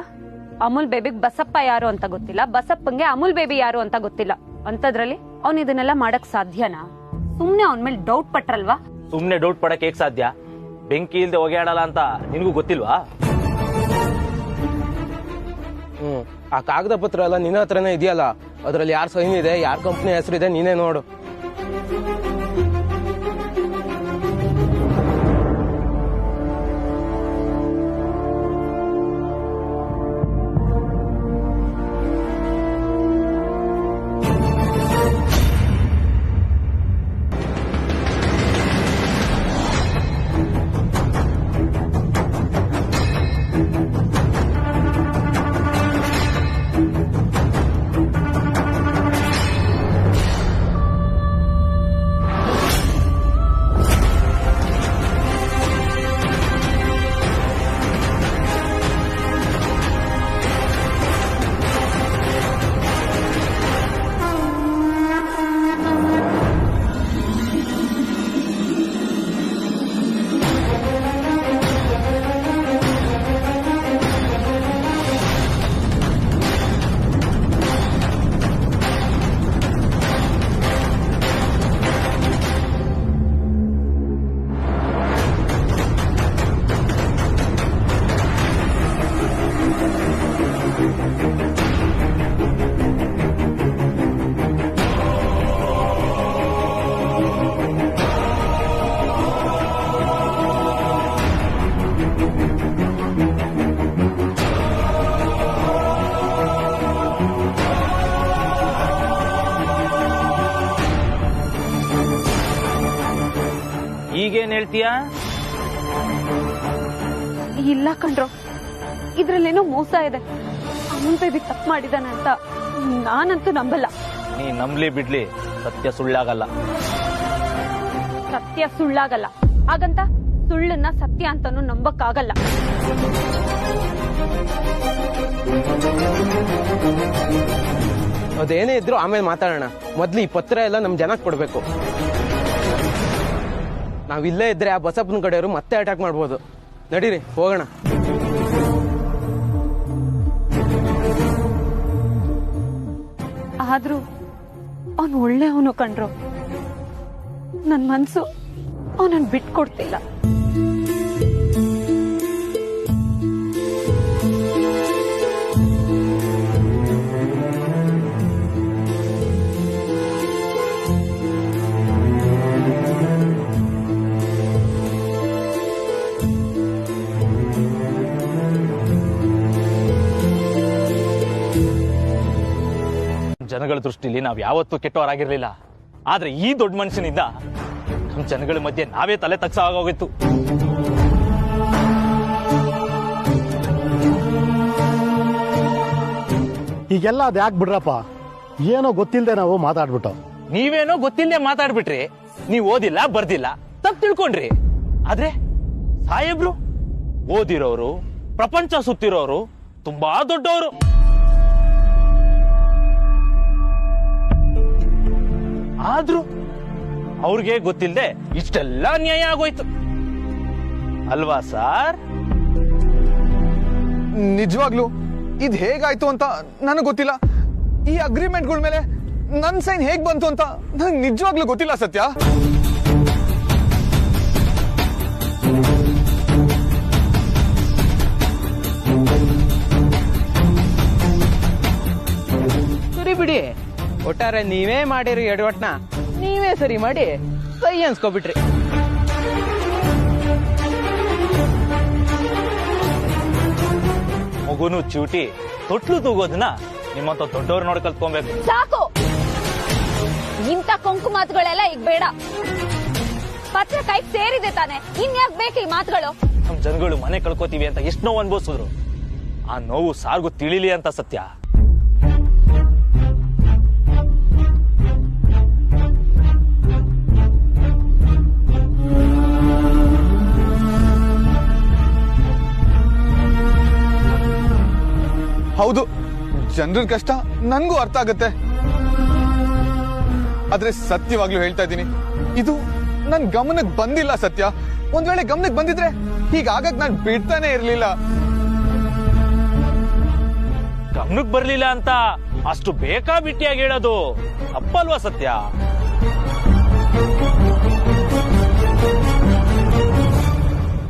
ಅಮೂಲ್ ಬೇಬಿಗ್ ಬಸಪ್ಪ ಯಾರು ಅಂತ ಗೊತ್ತಿಲ್ಲ, ಬಸಪ್ಪಂಗೆ ಅಮೂಲ್ ಬೇಬಿ ಯಾರು ಅಂತ ಗೊತ್ತಿಲ್ಲ. ಅಂತದ್ರಲ್ಲಿ ಅವ್ನ್ ಇದನ್ನೆಲ್ಲ ಮಾಡಕ್ ಸಾಧ್ಯನಾ? ಸುಮ್ನೆ ಅವನ್ ಮೇಲೆ ಡೌಟ್ ಪಟ್ರಲ್ವಾ? ಸುಮ್ನೆ ಡೌಟ್ ಪಡಕ್ ಹೇಗ್ ಸಾಧ್ಯ? ಬೆಂಕಿ ಇಲ್ದೆ ಹೊಗೆ ಆಡಲ್ಲ ಅಂತ ನಿನ್ಗೂ ಗೊತ್ತಿಲ್ವಾ? ಆ ಕಾಗದ ಪತ್ರ ಎಲ್ಲ ನಿನ್ನ ಹತ್ರನೇ ಇದೆಯಲ್ಲ, ಅದ್ರಲ್ಲಿ ಯಾರ್ ಸೈನ್ ಇದೆ, ಯಾರ್ ಕಂಪ್ನಿ ಹೆಸರಿದೆ ನೀನೇ ನೋಡು. ಈಗೇನ್ ಹೇಳ್ತೀಯಾ? ಇಲ್ಲ ಕಣ್ರೋ, ಇದ್ರಲ್ಲೇನೋ ಮೋಸ ಇದೆ. ಅನಂತ ಇದಕ್ಕೆ ತಪ್ಪು ಮಾಡಿದಾನೆ ಅಂತ ನಾನಂತೂ ನಂಬಲ್ಲ. ನೀ ನಂಬ್ಲಿ ಬಿಡ್ಲಿ, ಸತ್ಯ ಸುಳ್ಳಾಗಲ್ಲ. ಸತ್ಯ ಸುಳ್ಳಾಗಲ್ಲ, ಹಾಗಂತ ಸುಳ್ಳನ್ನ ಸತ್ಯ ಅಂತಾನು ನಂಬಕ್ಕಾಗಲ್ಲ. ಅದೇನೇ ಇದ್ರು ಆಮೇಲೆ ಮಾತಾಡೋಣ. ಮೊದ್ಲು ಈ ಪತ್ರ ಎಲ್ಲ ನಮ್ ಜನಕ್ಕೆ ಕೊಡ್ಬೇಕು. ನಾವಿಲ್ಲೇ ಇದ್ರೆ ಆ ಬಸಪ್ಪನ ಕಡೆಯವರು ಮತ್ತೆ ಅಟ್ಯಾಕ್ ಮಾಡ್ಬೋದು. ನಡೀರಿ ಹೋಗೋಣ. ಆದ್ರೂ ಅವನು ಒಳ್ಳೆಯವನು ಕಣ್ರು. ನನ್ ಮನ್ಸು ಅವನನ್ನ ಬಿಟ್ಕೊಡ್ತಿಲ್ಲ. ಜನಗಳ ದೃಷ್ಟಿಲಿ ನಾವ್ ಯಾವತ್ತೂ ಕೆಟ್ಟವರಾಗಿರ್ಲಿಲ್ಲ. ಆದ್ರೆ ಈ ದೊಡ್ಡ ಮನುಷ್ಯನಿಂದ ನಮ್ ಜನಗಳ ಮಧ್ಯೆ ನಾವೇ ತಲೆ ತಗ್ಸಾಗೋಗಿತ್ತು. ಈಗೆಲ್ಲ ಅದ್ ಯಾಕೆ ಬಿಡ್ರಪ್ಪ, ಏನೋ ಗೊತ್ತಿಲ್ಲದೆ ನಾವು ಮಾತಾಡ್ಬಿಟ್ಟು. ನೀವೇನೋ ಗೊತ್ತಿಲ್ಲದೆ ಮಾತಾಡ್ಬಿಟ್ರಿ. ನೀವ್ ಓದಿಲ್ಲ ಬರ್ದಿಲ್ಲ ತಪ್ಪು ತಿಳ್ಕೊಂಡ್ರಿ. ಆದ್ರೆ ಸಾಹೇಬ್ರು ಓದಿರೋರು, ಪ್ರಪಂಚ ಸುತ್ತಿರೋರು, ತುಂಬಾ ದೊಡ್ಡವರು. ಆದ್ರೂ ಅವ್ರಿಗೆ ಗೊತ್ತಿಲ್ಲದೆ ಇಷ್ಟೆಲ್ಲ ಅನ್ಯಾಯ ಆಗೋಯ್ತು ಅಲ್ವಾ ಸಾರ್? ನಿಜವಾಗ್ಲು ಇದ್ ಹೇಗಾಯ್ತು ಅಂತ ನನಗೆ ಗೊತ್ತಿಲ್ಲ. ಈ ಅಗ್ರಿಮೆಂಟ್ಗಳ ಮೇಲೆ ನನ್ ಸೈನ್ ಹೇಗ್ ಬಂತು ಅಂತ ನಂಗೆ ನಿಜವಾಗ್ಲೂ ಗೊತ್ತಿಲ್ಲ ಸತ್ಯ. ಸರಿ ಬಿಡಿ, ಒಟ್ಟಾರೆ ನೀವೇ ಮಾಡಿರಿ ಎಡವಟ್ನ ನೀವೇ ಸರಿ ಮಾಡಿ ಸೈ ಅನ್ಸ್ಕೊಬಿಟ್ರಿ. ಮಗುನು ಚೂಟಿ ತೊಟ್ಲು ತೂಗೋದನ್ನ ನಿಮ್ಮಂತ ದೊಡ್ಡವ್ರು ನೋಡಿ ಕಲ್ತ್ಕೊಬೇಕು. ಸಾಕು, ಇಂಥ ಕೊಂಕು ಮಾತುಗಳೆಲ್ಲ ಈಗ ಬೇಡ. ಪತ್ರ ಕೈ ಸೇರಿದೆ ತಾನೆ, ಇನ್ಯಾಕ್ ಬೇಕು ಈ ಮಾತುಗಳು? ನಮ್ ಜನಗಳು ಮನೆ ಕಳ್ಕೊತೀವಿ ಅಂತ ಎಷ್ಟು ನೋವು ಅನ್ಭವಿಸಿದ್ರು. ಆ ನೋವು ಸಾರ್ಗೂ ತಿಳಿಲಿ ಅಂತ ಸತ್ಯ. ಹೌದು, ಜನರ ಕಷ್ಟ ನನ್ಗೂ ಅರ್ಥ ಆಗತ್ತೆ. ಆದ್ರೆ ಸತ್ಯವಾಗ್ಲೂ ಹೇಳ್ತಾ ಇದ್ದೀನಿ, ಇದು ನನ್ ಗಮನಕ್ಕೆ ಬಂದಿಲ್ಲ ಸತ್ಯ. ಒಂದ್ ವೇಳೆ ಗಮನಕ್ಕೆ ಬಂದಿದ್ರೆ ಹೀಗಾಗಕ್ ನಾನ್ ಬಿಡ್ತಾನೆ ಇರ್ಲಿಲ್ಲ. ಗಮನಕ್ಕೆ ಬರ್ಲಿಲ್ಲ ಅಂತ ಅಷ್ಟು ಬೇಕಾಬಿಟ್ಟಿಯಾಗಿ ಹೇಳೋದು ತಪ್ಪಲ್ವಾ ಸತ್ಯ?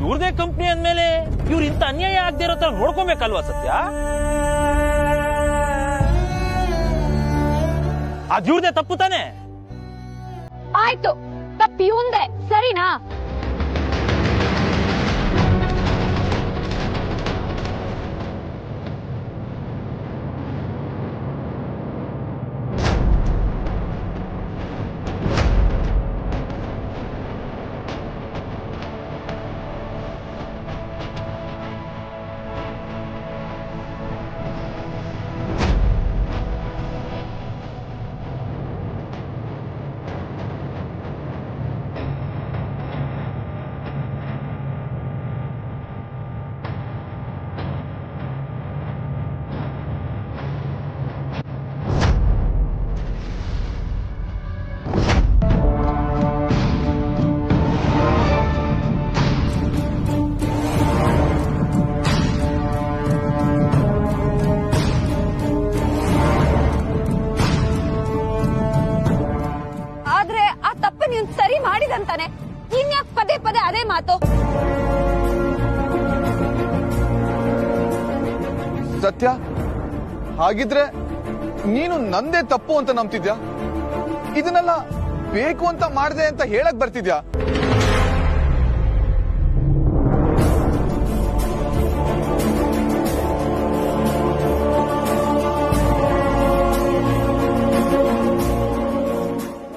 ಇವ್ರದೇ ಕಂಪ್ನಿ ಅಂದ್ಮೇಲೆ ಇವ್ರು ಇಂತ ಅನ್ಯಾಯ ಆಗದೆ ಇರೋ ತರ ನೋಡ್ಕೊಬೇಕಲ್ವಾ ಸತ್ಯ? ಅದ್ಯೂರ್ದೆ ತಪ್ಪು ತಾನೆ. ಆಯ್ತು, ತಪ್ಪಿ ಮುಂದೆ ಸರಿನಾ? ಸರಿ ಮಾಡಿದಂತಾನೆ, ಇನ್ಯಾಕ್ ಪದೇ ಪದೇ ಅದೇ ಮಾತು? ಸತ್ಯ, ಹಾಗಿದ್ರೆ ನೀನು ನಂದೇ ತಪ್ಪು ಅಂತ ನಂಬ್ತಿದ್ಯಾ? ಇದನ್ನೆಲ್ಲ ಬೇಕು ಅಂತ ಮಾಡ್ದೆ ಅಂತ ಹೇಳಕ್ ಬರ್ತಿದ್ಯಾ?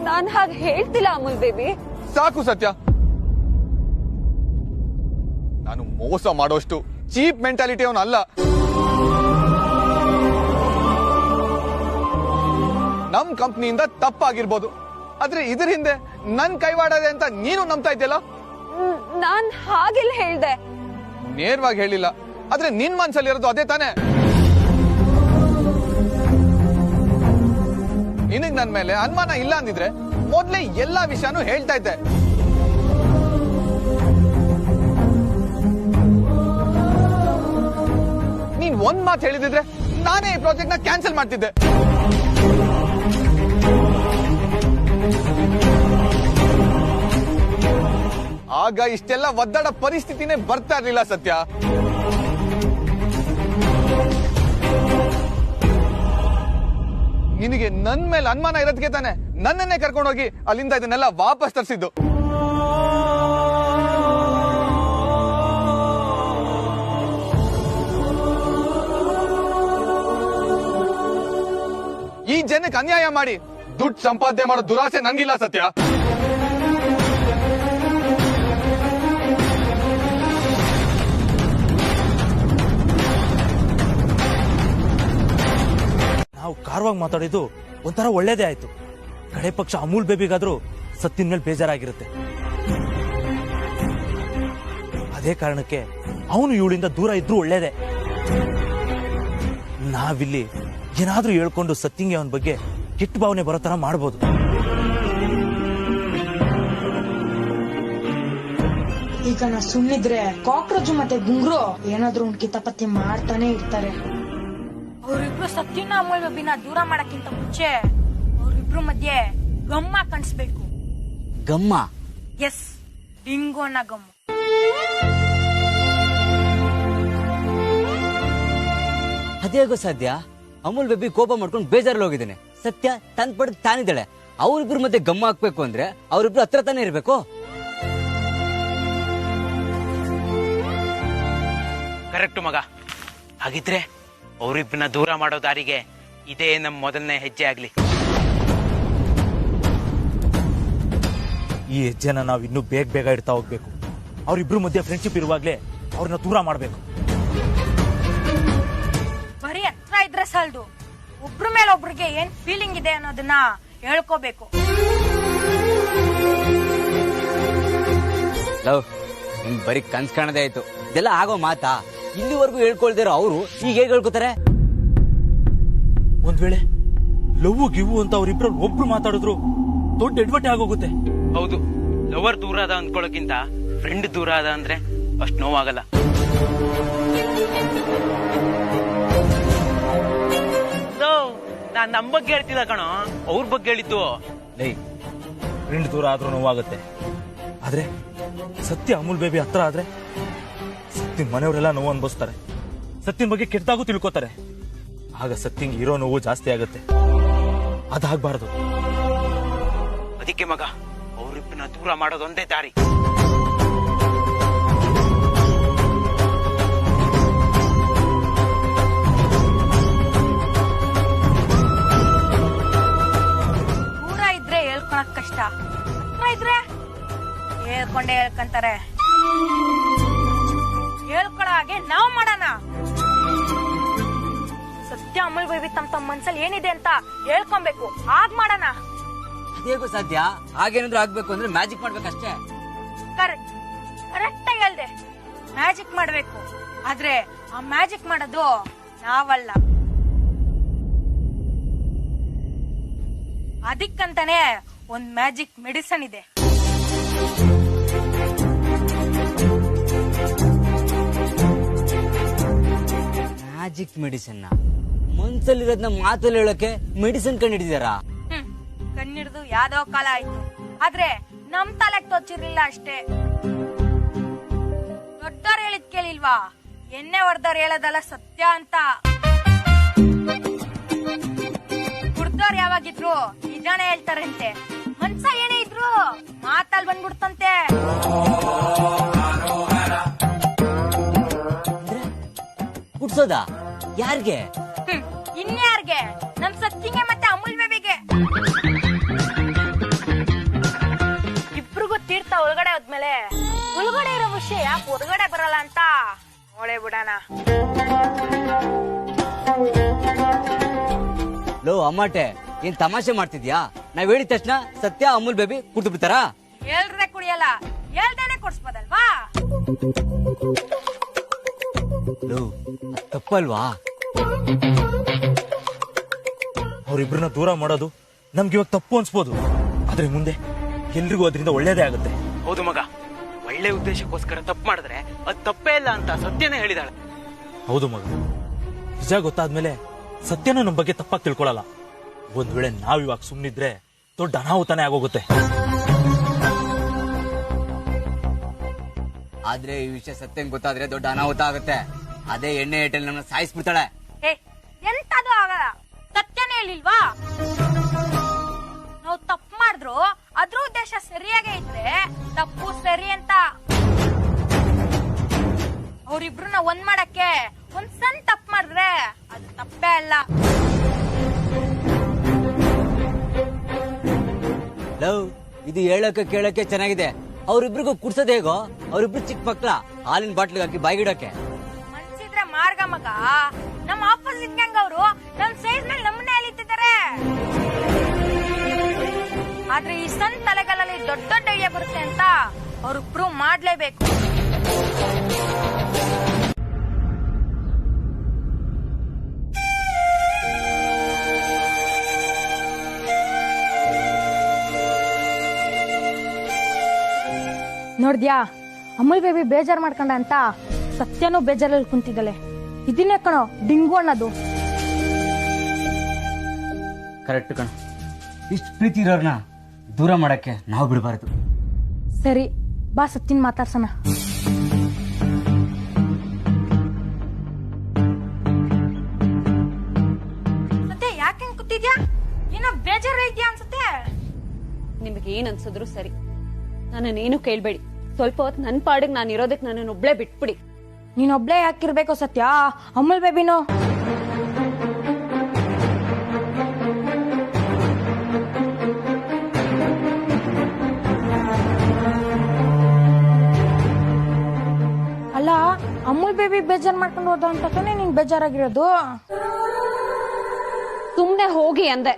ನಾನ್ ಹಾಗೆ ಹೇಳ್ತಿಲ್ಲ ಅಮೂಲ್ ಬೇಬಿ. ಸಾಕು ಸತ್ಯ, ನಾನು ಮೋಸ ಮಾಡೋಷ್ಟು ಚೀಪ್ ಮೆಂಟಾಲಿಟಿ ಅವನು ಅಲ್ಲ. ನಮ್ ಕಂಪ್ನಿಯಿಂದ ತಪ್ಪಾಗಿರ್ಬೋದು, ಆದ್ರೆ ಇದ್ರ ಹಿಂದೆ ನನ್ ಕೈವಾಡದೆ ಅಂತ ನೀನು ನಂಬ್ತಾ ಇದ್ಯಲ್ಲ? ನಾನ್ ಹಾಗೆಲ್ಲ ಹೇಳ್ದೆ. ನೇರವಾಗಿ ಹೇಳಿಲ್ಲ, ಆದ್ರೆ ನಿನ್ ಮನ್ಸಲ್ಲಿ ಇರೋದು ಅದೇ ತಾನೆ. ನಿನಗ್ ನನ್ ಮೇಲೆ ಅನುಮಾನ ಇಲ್ಲ ಅಂದಿದ್ರೆ ಮೊದ್ಲೇ ಎಲ್ಲಾ ವಿಷಯನೂ ಹೇಳ್ತಾ ಇದ್ದೆ. ನೀನ್ ಒಂದ್ ಮಾತು ಹೇಳಿದಿದ್ರೆ ನಾನೇ ಈ ಪ್ರಾಜೆಕ್ಟ್ ನ ಕ್ಯಾನ್ಸಲ್ ಮಾಡ್ತಿದ್ದೆ. ಆಗ ಇಷ್ಟೆಲ್ಲ ಒದ್ದಾಡ ಪರಿಸ್ಥಿತಿನೇ ಬರ್ತಾ ಇರ್ಲಿಲ್ಲ ಸತ್ಯ. ನಿನಗೆ ನನ್ ಮೇಲೆ ಅನುಮಾನ ಇರೋದಕ್ಕೆ ತಾನೆ ನನ್ನನ್ನೇ ಕರ್ಕೊಂಡೋಗಿ ಅಲ್ಲಿಂದ ಇದನ್ನೆಲ್ಲ ವಾಪಸ್ ತರಿಸಿದ್ದು. ಈ ಜನಕ್ಕೆ ಅನ್ಯಾಯ ಮಾಡಿ ದುಡ್ಡು ಸಂಪಾದನೆ ಮಾಡೋ ದುರಾಸೆ ನಂಗಿಲ್ಲ ಸತ್ಯ. ನಾವು ಕಾರವಾಗಿ ಮಾತಾಡಿದ್ದು ಒಂಥರ ಒಳ್ಳೇದೇ ಆಯ್ತು. ಕಡೆ ಪಕ್ಷ ಅಮೂಲ್ ಬೇಬಿಗಾದ್ರೂ ಸತ್ತಿನ ಮೇಲೆ ಬೇಜಾರಾಗಿರುತ್ತೆ. ಅದೇ ಕಾರಣಕ್ಕೆ ಅವನು ಇವಳಿಂದ ದೂರ ಇದ್ರೂ ಒಳ್ಳೇದೇ. ನಾವಿಲ್ಲಿ ಏನಾದ್ರೂ ಹೇಳ್ಕೊಂಡು ಸತ್ತಿಂಗೆ ಅವನ ಬಗ್ಗೆ ಕೆಟ್ಟ ಭಾವನೆ ಬರೋ ತರ ಮಾಡ್ಬೋದು. ಈಗ ನಾ ಸುಮ್ಮನಿದ್ರೆ ಕಾಕ್ರೋಚ್ ಮತ್ತೆ ಗುಂಗ್ರು ಏನಾದ್ರೂ ಒಂದು ಕಿತಾಪತಿ ಮಾಡ್ತಾನೆ ಇರ್ತಾರೆ. ಅವ್ರಿಬ್ರು ಸತ್ಯನ ಅಮೂಲ್ ಬೇಬಿನ ದೂರ ಮಾಡಕ್ಕಿಂತ ಮುಂಚೆ ಅವ್ರಿಬ್ರು ಮಧ್ಯೆ ಗಮ್ಮ ಕಾಣಿಸ್ಬೇಕು. ಗಮ್ಮ? ಎಸ್, ಡಿಂಗೋನ ಗಮ್ಮ. ಅದೇಗೋ ಸಾಧ್ಯ? ಅಮೂಲ್ ಬೇಬಿ ಕೋಪ ಮಾಡ್ಕೊಂಡು ಬೇಜಾರಲ್ಲಿ ಹೋಗಿದ್ದೇನೆ. ಸತ್ಯ ತನ್ ಪಡೆದು ತಾನಿದ್ದಾಳೆ. ಅವ್ರಿಬ್ರು ಮಧ್ಯೆ ಗಮ್ಮ ಹಾಕ್ಬೇಕು ಅಂದ್ರೆ ಅವ್ರಿಬ್ರು ಹತ್ರ ತಾನೇ ಇರ್ಬೇಕು. ಕರೆಕ್ಟ್ ಮಗ. ಹಾಗಿದ್ರೆ ಅವರಿಬ್ಬರನ್ನ ದೂರ ಮಾಡೋ ದಾರಿಗೆ ಇದೇ ನಮ್ಮ ಮೊದಲನೇ ಹೆಜ್ಜೆ ಆಗ್ಲಿ. ಈ ಹೆಜ್ಜೆನ ನಾವು ಇನ್ನೂ ಬೇಗ ಬೇಗ ಇಡ್ತಾ ಹೋಗ್ಬೇಕು. ಅವ್ರಿಬ್ರು ಮಧ್ಯೆ ಫ್ರೆಂಡ್ಶಿಪ್ ಇರುವಾಗ್ಲೇ ಅವ್ರನ್ನ ದೂರ ಮಾಡ್ಬೇಕು. ಬರೀ ಹತ್ರ ಇದ್ರೆ ಸಾಲದು, ಒಬ್ರ ಮೇಲೆ ಒಬ್ರಿಗೆ ಏನ್ ಫೀಲಿಂಗ್ ಇದೆ ಅನ್ನೋದನ್ನ ಹೇಳ್ಕೋಬೇಕು. ಲವ್ ನಿಮ್ ಬರೀ ಕನ್ಸ್ ಕಾಣದೇ ಆಯ್ತು. ಇದೆಲ್ಲ ಆಗೋ ಮಾತಾ? ಇಲ್ಲಿವರೆಗೂ ಹೇಳ್ಕೊಳ್ದಿರೋ ಅವರು ಈಗ ಹೇಗೆ ಹೇಳ್ಕೊತಾರೆ? ಒಂದ್ ವೇಳೆ ಲವ್ ಗಿವು ಅಂತ ಅವ್ರಿಬ್ರಲ್ಲಿ ಒಬ್ರು ಮಾತಾಡಿದ್ರು ದೊಡ್ಡ ಎಡ್ವಟ್ಟೆ ಆಗೋಗುತ್ತೆ. ಹೌದು, ಲವರ್ ದೂರ ಅದ ಅಂದ್ಕೊಳ್ಳೋಕ್ಕಿಂತ ಫ್ರೆಂಡ್ ದೂರ ಅದ ಅಂದ್ರೆ ಅಷ್ಟು ನೋವಾಗಲ್ಲ. ನಾನ್ ನಮ್ ಬಗ್ಗೆ ಹೇಳ್ತಿದ್ದ ಕಣೋ, ಅವ್ರ ಬಗ್ಗೆ ಹೇಳಿದ್ದು. ಫ್ರೆಂಡ್ ದೂರ ಆದ್ರೂ ನೋವಾಗುತ್ತೆ. ಆದ್ರೆ ಸತ್ಯ ಅಮೂಲ್ ಬೇಬಿ ಹತ್ರ ಆದ್ರೆ ಸತ್ಯನ್ ಮನೆಯವರೆಲ್ಲ ನೋವು ಅನ್ಭವಿಸ್ತಾರೆ. ಸತ್ಯನ್ ಬಗ್ಗೆ ಕೆಟ್ಟದಾಗೂ ತಿಳ್ಕೊತಾರೆ. ಆಗ ಸತ್ಯಂಗೆ ಇರೋ ನೋವು ಜಾಸ್ತಿ ಆಗುತ್ತೆ. ಅದಾಗಬಾರದು. ಅದಕ್ಕೆ ಮಗ ಅವರಿಬ್ಬರನ್ನ ದೂರ ಮಾಡೋದೊಂದೇ ದಾರಿ. ದೂರ ಇದ್ರೆ ಹೇಳ್ಕೊಳಕ್ ಕಷ್ಟ, ಹತ್ರ ಇದ್ರೆ ಹೇಳ್ಕೊಂಡೇ ಹೇಳ್ಕೊಂತಾರೆ. ಹೇಳ್ಕೊಳ ಹಾಗೆ ನಾವ್ ಮಾಡೋಣ. ಸತ್ಯ ಅಮೂಲ್ ಬೇಬಿ ತಮ್ಮ ಮನ್ಸಲ್ಲಿ ಏನಿದೆ ಅಂತ ಹೇಳ್ಕೊಬೇಕು, ಹಾಗ್ ಮಾಡೋಣ. ಅದೇಗೋ ಸಾಧ್ಯ? ಹಾಗೇನಾದ್ರೂ ಆಗ್ಬೇಕು ಅಂದ್ರೆ ಮ್ಯಾಜಿಕ್ ಮಾಡ್ಬೇಕಷ್ಟೇ. ಕರೆಕ್ಟ್ ಆಗಿ ಹೇಳ್ದೆ, ಮ್ಯಾಜಿಕ್ ಮಾಡ್ಬೇಕು. ಆದ್ರೆ ಆ ಮ್ಯಾಜಿಕ್ ಮಾಡೋದು ನಾವಲ್ಲ. ಅದಕ್ಕಂತಾನೆ ಒಂದ್ ಮ್ಯಾಜಿಕ್ ಮೆಡಿಸನ್ ಇದೆ. Magic medicine? ಮನ್ಸಲ್ಲಿರೋದ್ನ ಮಾತಲ್ಲಿ ಹೇಳಕ್ಕೆ ಮೆಡಿಸಿನ್ ಕಂಡಿಡಿದಾರ? ಕಣ್ಣಿಡ್ದು ಯಾವ್ದೋ ಕಾಲ ಆಯ್ತು, ಆದ್ರೆ ನಮ್ ತಲೆಗ್ ತೊಚ್ಚಿರ್ಲಿಲ್ಲ ಅಷ್ಟೇ. ದೊಡ್ಡವ್ರು ಹೇಳಿದ್ ಕೇಳಿಲ್ವಾ, ಎಣ್ಣೆ ಹೊಡೆದವ್ರು ಹೇಳೋದಲ್ಲ ಸತ್ಯ ಅಂತ. ಕುಡ್ದವ್ರು ಯಾವಾಗಿದ್ರು ನಿಜಾನೇ ಹೇಳ್ತಾರಂತೆ. ಮನ್ಸ ಏನೇ ಇದ್ರು ಮಾತಲ್ಲಿ ಬಂದ್ಬಿಡ್ತಂತೆ. ಕುಡ್ಸೋದಾ? ಯಾರಿಗೆ? ಇನ್ಯಾರ್ಗೆ? ನಮ್ ಸತ್ಯಂಗೆ ಮತ್ತೆ ಅಮೂಲ್ ಬೇಬಿಗೆ. ಇಬ್ರಿಗೂ ತೀರ್ಥ ಒಳಗಡೆ ಹೋದ್ಮೇಲೆ ಒಳಗಡೆ ಇರೋ ವಿಷಯ ಯಾಕೆ ಹೊರಗಡೆ ಬರಲ್ಲ ಅಂತ ನೋಡೇ ಬಿಡೋಣ. ಲೋ ಅಮ್ಮಾಟೆ, ಏನ್ ತಮಾಷೆ ಮಾಡ್ತಿದ್ಯಾ? ನಾವ್ ಹೇಳಿದ ತಕ್ಷಣ ಸತ್ಯ ಅಮೂಲ್ ಬೇಬಿ ಕುಡ್ದು ಬಿಡ್ತಾರ? ಹೇಳ್ರೆ ಕುಡಿಯಲ್ಲ, ಹೇಳ್ದೇನೆ ಕೊಡ್ಸ್ಬೋದಲ್ವಾ? ಲೋ ತಪ್ಪಲ್ವಾ? ಅವ್ರಿಬ್ರನ್ನ ದೂರ ಮಾಡೋದು ನಮ್ಗೆ ಇವಾಗ ತಪ್ಪು ಅನ್ಸ್ಬೋದು, ಆದ್ರೆ ಮುಂದೆ ಎಲ್ರಿಗೂ ಅದರಿಂದ ಒಳ್ಳೇದೇ ಆಗುತ್ತೆ. ಹೌದು ಮಗ, ಒಳ್ಳೆ ಉದ್ದೇಶಕ್ಕೋಸ್ಕರ ತಪ್ಪು ಮಾಡಿದ್ರೆ ಅದು ತಪ್ಪೇ ಇಲ್ಲ ಅಂತ ಸತ್ಯನೇ ಹೇಳಿದಾಳೆ. ಹೌದು ಮಗ, ನಿಜ ಗೊತ್ತಾದ್ಮೇಲೆ ಸತ್ಯನೂ ನಮ್ಮ ಬಗ್ಗೆ ತಪ್ಪಾಗಿ ತಿಳ್ಕೊಳಲ್ಲ. ಒಂದ್ ವೇಳೆ ನಾವಿವಾಗ ಸುಮ್ನಿದ್ರೆ ದೊಡ್ಡ ಅನಾಹುತಾನೆ ಆಗೋಗುತ್ತೆ. ಆದ್ರೆ ಈ ವಿಷಯ ಸತ್ಯಂಗ್ ಗೊತ್ತಾದ್ರೆ ದೊಡ್ಡ ಅನಾಹುತ ಆಗುತ್ತೆ. ಅದೇ ಎಣ್ಣೆ ಏಟಲ್ ನಮ್ಮನ್ನ ಸಾಯಿಸ್ಬಿಡ್ತಾಳೆ. ಎಂತದು ಆಗಲ್ಲ, ಸತ್ಯನೇ ಹೇಳಿಲ್ವಾ? ನಾವು ತಪ್ಪು ಮಾಡಿದ್ರು ಅದ್ರ ಉದ್ದೇಶ ಸರಿಯಾಗೇ ಇದ್ರೆ ತಪ್ಪು ಸರಿ ಅಂತ. ಅವ್ರಿಬ್ರನ್ನ ಒಂದ್ ಮಾಡಕ್ಕೆ ಒಂದ್ ಸಣ್ಣ ತಪ್ಪು ಮಾಡಿದ್ರೆ ಅದು ತಪ್ಪೇ ಅಲ್ಲ. ಲವ್, ಇದು ಹೇಳಕ್ಕೆ ಕೇಳಕ್ಕೆ ಚೆನ್ನಾಗಿದೆ. ಅವ್ರಿಬ್ರಿಗೂ ಕುಡ್ಸೋದ್ ಹೇಗೋ? ಅವ್ರಿಬ್ರು ಚಿಕ್ಕ ಮಕ್ಳ, ಹಾಲಿನ ಬಾಟ್ಲಿಗೆ ಹಾಕಿ ಬಾಯಿಗಿಡಕ್ಕೆ. ಮನ್ಸಿದ್ರೆ ಮಾರ್ಗ ಮಗ. ನಮ್ಮ ಆಪೋಸಿಟ್ ಗ್ಯಾಂಗ್ ಅವರು ನಮ್ ಸೈಜ್ ಮೇಲೆ ನಮ್ಮನ್ನೇ ಎಳಿತಿದ್ದಾರೆ. ಆದ್ರೆ ಈ ಸಣ್ಣ ತಲೆಗಳಲ್ಲಿ ದೊಡ್ಡ ದೊಡ್ಡ ಐಡಿಯಾ ಬರುತ್ತೆ ಅಂತ ಅವ್ರು ಪ್ರೂವ್ ಮಾಡ್ಲೇಬೇಕು. ನೋಡ್ದ್ಯಾ, ಅಮೂಲ್ ಬೇಬಿ ಬೇಜಾರ್ ಮಾಡ್ಕೊಂಡ ಅಂತ ಸತ್ಯನೂ ಬೇಜಾರಲ್ಲಿ ಕುಂತಿದ್ದಲೆ. ಇದನ್ನೇ ಕಣೋ ಡಿಂಗು ಅನ್ನೋದು. ಕರೆಕ್ಟ್ ಕಣ. ಇಷ್ಟು ಪ್ರೀತಿ ಇರೋರ್ನ ದೂರ ಮಾಡಕ್ಕೆ ನಾವು ಬಿಡಬಾರದು. ಸರಿ ಬಾ, ಸತ್ಯನ್ ಮಾತಾಡ್ಸೋಣ. ಮತ್ತೆ ಯಾಕೆ ಕೂತಿದ್ಯಾ? ಏನೋ ಬೇಜಾರ ಇದೆಯಾ ಅನ್ಸುತ್ತೆ. ನಿಮಗೆ ಏನ್ ಅನ್ಸಿದ್ರು ಸರಿ, ನನ್ನನ್ನೇನು ಕೇಳ್ಬೇಡಿ. ಸ್ವಲ್ಪ ಹೊತ್ತು ನನ್ ಪಾಡಿಗೆ ನಾನು ಇರೋದಕ್ಕೆ ನನ್ನನ್ನೊಬ್ಳೆ ಬಿಟ್ಬಿಡಿ. ನೀನೊಬ್ಳೆ ಯಾಕಿರ್ಬೇಕು ಸತ್ಯ? ಅಮೂಲ್ ಬೇಬಿನೋ ಅಲ್ಲ, ಅಮೂಲ್ ಬೇಬಿ ಬೇಜಾರ್ ಮಾಡ್ಕೊಂಡು ಹೋದ ಅಂತ ತಾನೇ ನೀನ್ ಬೇಜಾರಾಗಿರೋದು. ಸುಮ್ನೆ ಹೋಗಿ ಅಂದೆ.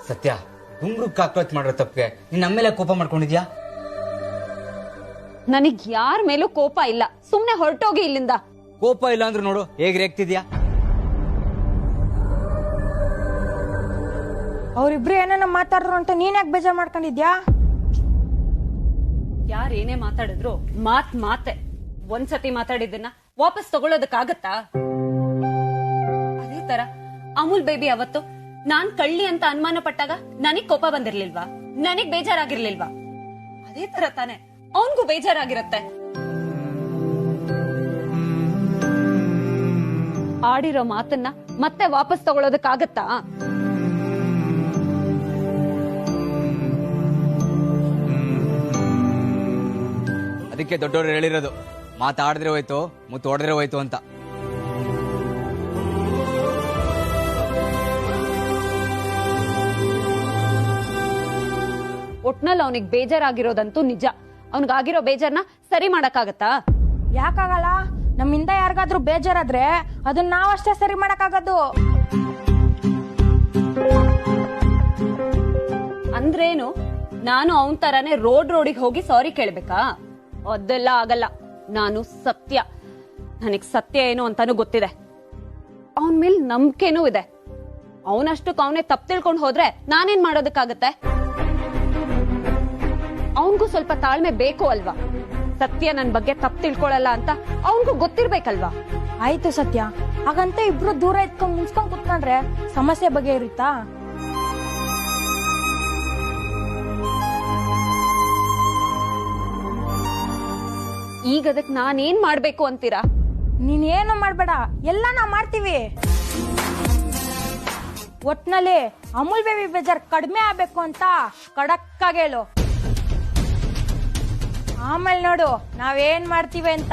ಸತ್ಯ, ಗುಂಗ್ರು ಕಾಕ್ರೋಚ್ ಮಾಡಿರೋ ತಪ್ಪಿಗೆ ನೀನ್ ನಮ್ಮೇಲೆ ಕೋಪ ಮಾಡ್ಕೊಂಡಿದ್ಯಾ? ನನಗ್ ಯಾರ ಮೇಲೂ ಕೋಪ ಇಲ್ಲ, ಸುಮ್ನೆ ಹೊರಟೋಗಿ ಇಲ್ಲಿಂದ. ಕೋಪ ಇಲ್ಲ ಅಂದ್ರೂ ನೋಡು ಹೇಗ್ ರೇಗ್ತಿದ್ಯಾ. ಅವ್ರಿಬ್ರು ಏನೇನೋ ಮಾತಾಡ್ರು ಅಂತ ನೀನ್ ಯಾಕೆ ಬೇಜಾರ್ ಮಾಡ್ಕೊಂಡಿದ್ಯಾ? ಯಾರೇನೇ ಮಾತಾಡಿದ್ರು ಮಾತೆ. ಒಂದ್ಸತಿ ಮಾತಾಡಿದ್ದನ್ನ ವಾಪಸ್ ತಗೊಳ್ಳೋದಕ್ಕಾಗತ್ತಾ? ಅದೇ ತರ ಅಮೂಲ್ ಬೇಬಿ ಅವತ್ತು ನಾನ್ ಕಳ್ಳಿ ಅಂತ ಅನುಮಾನ ಪಟ್ಟಾಗ ನನಗ್ ಕೋಪ ಬಂದಿರ್ಲಿಲ್ವಾ? ನನಗ್ ಬೇಜಾರಾಗಿರ್ಲಿಲ್ವಾ? ಅದೇ ತರ ತಾನೆ ಅವನ್ಗೂ ಬೇಜಾರಾಗಿರತ್ತೆ. ಆಡಿರೋ ಮಾತನ್ನ ಮತ್ತೆ ವಾಪಸ್ ತಗೊಳೋದಕ್ಕಾಗತ್ತಾ? ಅದಕ್ಕೆ ದೊಡ್ಡವರು ಹೇಳಿರೋದು, ಮಾತಾಡಿದ್ರೆ ಹೋಯ್ತು, ಮುತ್ತು ಹೊಡೆದ್ರೆ ಹೋಯ್ತು ಅಂತ. ಒಟ್ನಲ್ಲಿ ಅವನಿಗೆ ಬೇಜಾರಾಗಿರೋದಂತೂ ನಿಜ. ಅವನಿಗಾಗಿರೋ ಬೇಜಾರ್ನ ಸರಿ ಮಾಡಕ್ಕಾಗತ್ತಾ? ಯಾಕಾಗಲ್ಲ? ನಮ್ಮಿಂದ ಯಾರಿಗಾದ್ರೂ ಬೇಜಾರಾದ್ರೆ ಅದನ್ನ ನಾವಷ್ಟೇ ಸರಿ ಮಾಡಕ್ಕಾಗದು. ಅಂದ್ರೇನು? ನಾನು ಅವನ್ ತರಾನೇ ರೋಡಿಗೆ ಹೋಗಿ ಸಾರಿ ಕೇಳ್ಬೇಕಾ? ಅದೆಲ್ಲ ಆಗಲ್ಲ. ನಾನು ಸತ್ಯ, ನನಗ್ ಸತ್ಯ ಏನು ಅಂತಾನು ಗೊತ್ತಿದೆ. ಅವನ್ ಮೇಲ್ ನಂಬಿಕೆನೂ ಇದೆ. ಅವನಷ್ಟಕ್ಕೆ ಅವನೇ ತಪ್ಪು ತಿಳ್ಕೊಂಡು ಹೋದ್ರೆ ನಾನೇನ್ ಮಾಡೋದಕ್ಕಾಗತ್ತೆ? ಅವನ್ಗೂ ಸ್ವಲ್ಪ ತಾಳ್ಮೆ ಬೇಕು ಅಲ್ವಾ? ಸತ್ಯ ನನ್ ಬಗ್ಗೆ ತಪ್ಪು ತಿಳ್ಕೊಳಲ್ಲ ಅಂತ ಅವನ್ಗೂ ಗೊತ್ತಿರ್ಬೇಕಲ್ವಾ? ಆಯ್ತು ಸತ್ಯ, ಹಾಗಂತ ಇಬ್ರು ದೂರ ಇಟ್ಕೊಂಡ್ ಮುನ್ಸ್ಕೊಂಡ್ ಕುತ್ಕೊಂಡ್ರೆ ಸಮಸ್ಯೆ ಬಗ್ಗೆ ಇರುತ್ತಾ? ಈಗ ಅದಕ್ಕೆ ನಾನೇನ್ ಮಾಡ್ಬೇಕು ಅಂತೀರಾ? ನೀನೇನು ಮಾಡ್ಬೇಡ, ಎಲ್ಲ ನಾವ್ ಮಾಡ್ತೀವಿ. ಒಟ್ನಲ್ಲಿ ಅಮೂಲ್ ಬೇಬಿ ಬೇಜಾರ್ ಕಡಿಮೆ ಆಗ್ಬೇಕು ಅಂತ ಕಡಕ್ಕಾಗಿ ಹೇಳು. ಆಮೇಲೆ ನೋಡು ನಾವೇನ್ ಮಾಡ್ತೀವಿ ಅಂತ.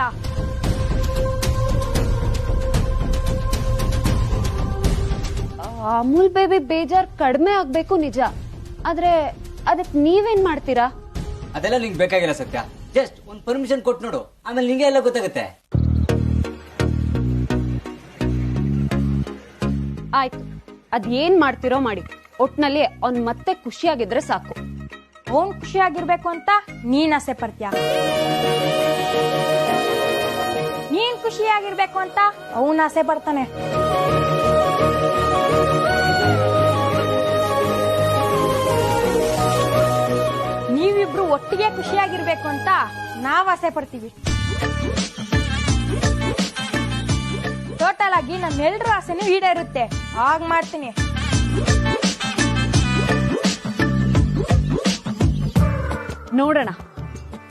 ಅಮೂಲ್ ಬೇಬಿ ಬೇಜಾರ್ ಕಡಿಮೆ ಆಗ್ಬೇಕು ನಿಜ, ಆದ್ರೆ ಅದಕ್ ನೀವೇನ್ ಮಾಡ್ತೀರಾ? ಅದೆಲ್ಲ ನಿಂಗೆ ಬೇಕಾಗಿಲ್ಲ ಸತ್ಯ. ಜಸ್ಟ್ ಒಂದ್ ಪರ್ಮಿಷನ್ ಕೊಟ್ಟು ನೋಡು, ಆಮೇಲೆ ನಿಂಗೆ ಎಲ್ಲ ಗೊತ್ತಾಗುತ್ತೆ. ಆಯ್ತು, ಅದ್ ಏನ್ ಮಾಡ್ತಿರೋ ಮಾಡಿ. ಒಟ್ನಲ್ಲಿ ಅವ್ನ್ ಮತ್ತೆ ಖುಷಿಯಾಗಿದ್ರೆ ಸಾಕು. ಅವನ್ ಖುಷಿಯಾಗಿರ್ಬೇಕು ಅಂತ ನೀನ್ ಆಸೆ ಪಡ್ತೀಯ, ನೀನ್ ಖುಷಿಯಾಗಿರ್ಬೇಕು ಅಂತ ಅವನ್ ಆಸೆ ಪಡ್ತಾನೆ. ನೀವಿಬ್ರು ಒಟ್ಟಿಗೆ ಖುಷಿಯಾಗಿರ್ಬೇಕು ಅಂತ ನಾವ್ ಆಸೆ ಪಡ್ತೀವಿ. ಟೋಟಲ್ ಆಗಿ ನಮ್ಮೆಲ್ರ ಆಸೆನೂ ಈಡೇರುತ್ತೆ. ಆಗ ಮಾಡ್ತೀನಿ. ನೋಡೋಣ.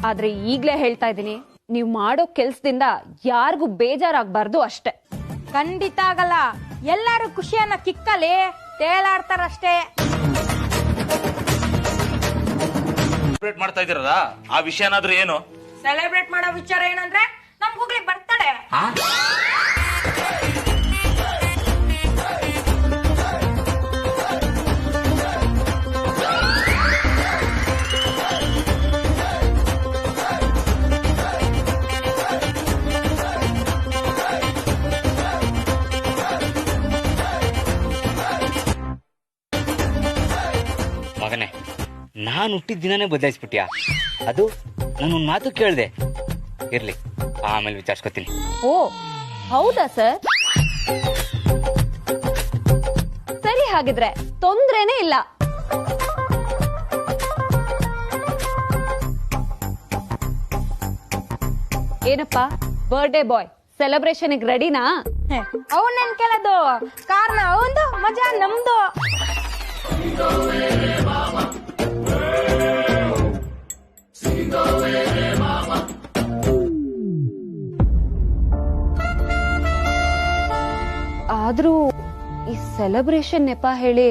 ಆದ್ರೆ ಈಗ್ಲೇ ಹೇಳ್ತಾ ಇದೀನಿ, ನೀವ್ ಮಾಡೋ ಕೆಲ್ಸದಿಂದ ಯಾರಿಗೂ ಬೇಜಾರಾಗ್ಬಾರ್ದು ಅಷ್ಟೇ. ಖಂಡಿತ ಆಗಲ್ಲ. ಎಲ್ಲಾರು ಖುಷಿಯನ್ನ ಕಿಕ್ಕಲಿ ತೇಲಾಡ್ತಾರಷ್ಟೇ. ಸೆಲೆಬ್ರೇಟ್ ಮಾಡ್ತಾ ಇದೀರಲ್ಲ, ಆ ವಿಷಯನಾದ್ರೂ ಏನು? ಸೆಲೆಬ್ರೇಟ್ ಮಾಡೋ ವಿಚಾರ ಏನಂದ್ರೆ ನಮ್ ಗೂಗ್ಲಿ ಬರ್ತಾಳೆ. ಮಗನೇ, ನಾನು ಹುಟ್ಟಿದ ದಿನಾನೇ ಬದಲಾಯಿಸ್ಬಿಟ್ಯಾ? ಅದು ನಾನೊಂದ್ ಮಾತು ಕೇಳ್ದೆ. ಇರ್ಲಿ, ಆಮೇಲೆ ವಿಚಾರಿಸ್ಕೊತೀನಿ. ಓ ಹೌದಾ ಸರ್? ಸರಿ, ಹಾಗಿದ್ರೆ ತೊಂದ್ರೆನೇ ಇಲ್ಲ. ಏನಪ್ಪಾ ಬರ್ಡೇ ಬಾಯ್, ಸೆಲೆಬ್ರೇಷನ್ ರೆಡಿನಾ? ಅವನ್ ಕೇಳೋದು, ಕಾರ್ನ ಅವಂದು, ಮಜಾ ನಮ್ದು. ಆದ್ರೂ ಈ ಸೆಲೆಬ್ರೇಷನ್ ನೆಪ ಹೇಳಿ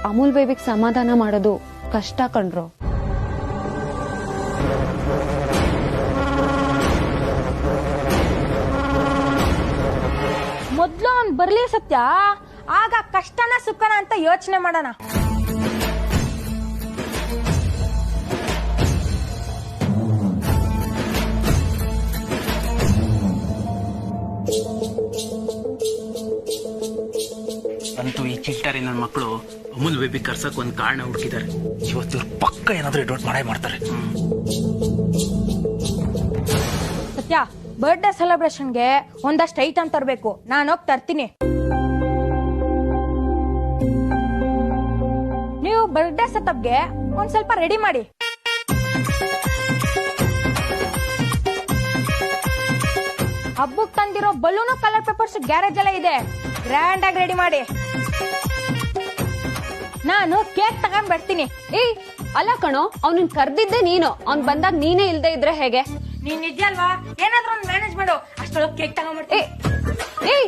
ಅಮೂಲ್ ಬೇಬಿಗ್ ಸಮಾಧಾನ ಮಾಡೋದು ಕಷ್ಟ ಕಣ್ರು. ಮೊದ್ಲು ಅವ್ನ್ ಬರ್ಲಿ ಸತ್ಯ, ಆಗ ಕಷ್ಟನ ಸುಖನ ಅಂತ ಯೋಚನೆ ಮಾಡೋಣ. ಅಂತೂ ಈ ಚಿಲ್ಟಾರಿ ನನ್ನ ಮಕ್ಕಳು ಅಮೂಲ್ ಬೇಬಿ ಕರ್ಸಕ್ ಒಂದ್ ಕಾರಣ ಹುಡುಕಿದ್ದಾರೆ. ಇವತ್ತು ಪಕ್ಕ ಏನಾದ್ರೂ ಎಡವಟ್ ಮಾಡೇ ಮಾಡ್ತಾರೆ. ಸತ್ಯ, ಬರ್ಡೇ ಸೆಲೆಬ್ರೇಷನ್ಗೆ ಒಂದಷ್ಟು ಐಟಮ್ ತರಬೇಕು. ನಾನು ಹೋಗಿ ತರ್ತೀನಿ. ನೀವು ಬರ್ಡೇ ಸೆಟಪ್ಗೆ ಒಂದ್ ಸ್ವಲ್ಪ ರೆಡಿ ಮಾಡಿ. ಹಬ್ಬಕ್ಕೆ ತಂದಿರೋ ಬಲೂನು, ಕಲರ್ ಪೇಪರ್ಸ್ ಗ್ಯಾರೇಜ್ ಎಲ್ಲ ಇದೆ. ಗ್ರ್ಯಾಂಡ್ ಆಗಿ ರೆಡಿ ಮಾಡಿ. ನಾನು ಕೇಕ್ ತಗೊಂಡ್ ಬರ್ತೀನಿ. ಏಯ್ ಅಲ್ಲ ಕಣೋ, ಅವ್ನನ್ ಕರ್ದಿದ್ದೆ ನೀನು. ಅವ್ನ್ ಬಂದಾಗ ನೀನೇ ಇಲ್ದೇ ಇದ್ರೆ ಹೇಗೆ? ನೀನ್ ನಿಜ ಅಲ್ವಾ? ಏನಾದ್ರೂ ಒಂದು ಮ್ಯಾನೇಜ್ ಮಾಡು. ಅಷ್ಟೊಳಗೆ ಕೇಕ್ ತಗೊಂಡ್ಬರ್ತೀನಿ. ಏಯ್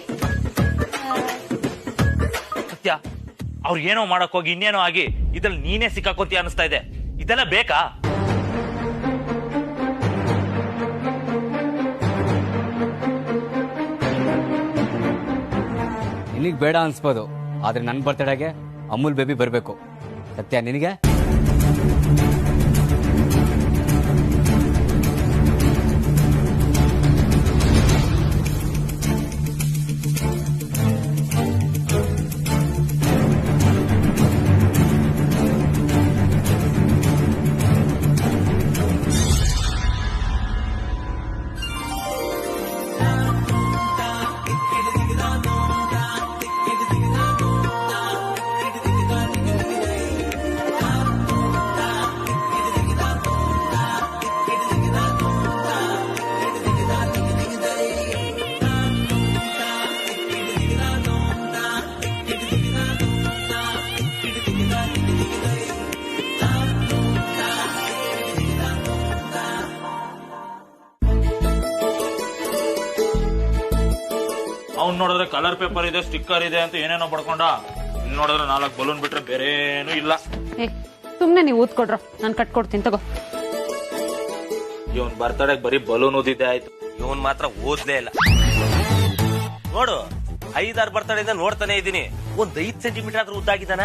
ಸತ್ಯ ಅವ್ರಿಗೇನೋ ಮಾಡಕ್ ಹೋಗಿ ಇನ್ನೇನೋ ಆಗಿ ಇದ್ರಲ್ಲಿ ನೀನೇ ಸಿಕ್ಕಾಕೋತಿ ಅನಿಸ್ತಾ ಇದೆ. ಇದೆಲ್ಲ ಬೇಕಾ? ನಿನಗ್ ಬೇಡ ಅನ್ಸ್ಬೋದು, ಆದ್ರೆ ನನ್ ಬರ್ತಡೆಗೆ ಅಮೂಲ್ ಬೇಬಿ ಬರ್ಬೇಕು. ಸತ್ಯ ನಿನಗೆ? ಅವ್ನ್ ನೋಡಿದ್ರೆ ಕಲರ್ ಪೇಪರ್ ಇದೆ, ಸ್ಟಿಕ್ಕರ್ ಇದೆ ಅಂತ ಏನೇನೋ ಪಡ್ಕೊಂಡ. ಇನ್ ನೋಡಿದ್ರೆ 4 ಬಲೂನ್ ಬಿಟ್ರೆ ಬೇರೆ ಏನೂ ಇಲ್ಲ. ಸುಮ್ನೆ ನೀವು ಊದ್ಕೊಡ್ರ, ನಾನ್ ಕಟ್ಕೊಡ್ತೀನಿ ತಗೋ. ಇವನ್ ಬರ್ತಡೆಗ್ ಬರೀ ಬಲೂನ್ ಓದಿದ್ದೆ ಆಯ್ತು, ಇವನ್ ಮಾತ್ರ ಓದ್ಲೇ ಇಲ್ಲ. ನೋಡು 5-6 ಬರ್ತಡೆಯಿಂದ ನೋಡ್ತಾನೆ ಇದ್ದೀನಿ, ಒಂದ್ 5 ಸೆಂಟಿಮೀಟರ್ ಆದ್ರೂ ಉದ್ದಾಗಿದ್ದಾನ?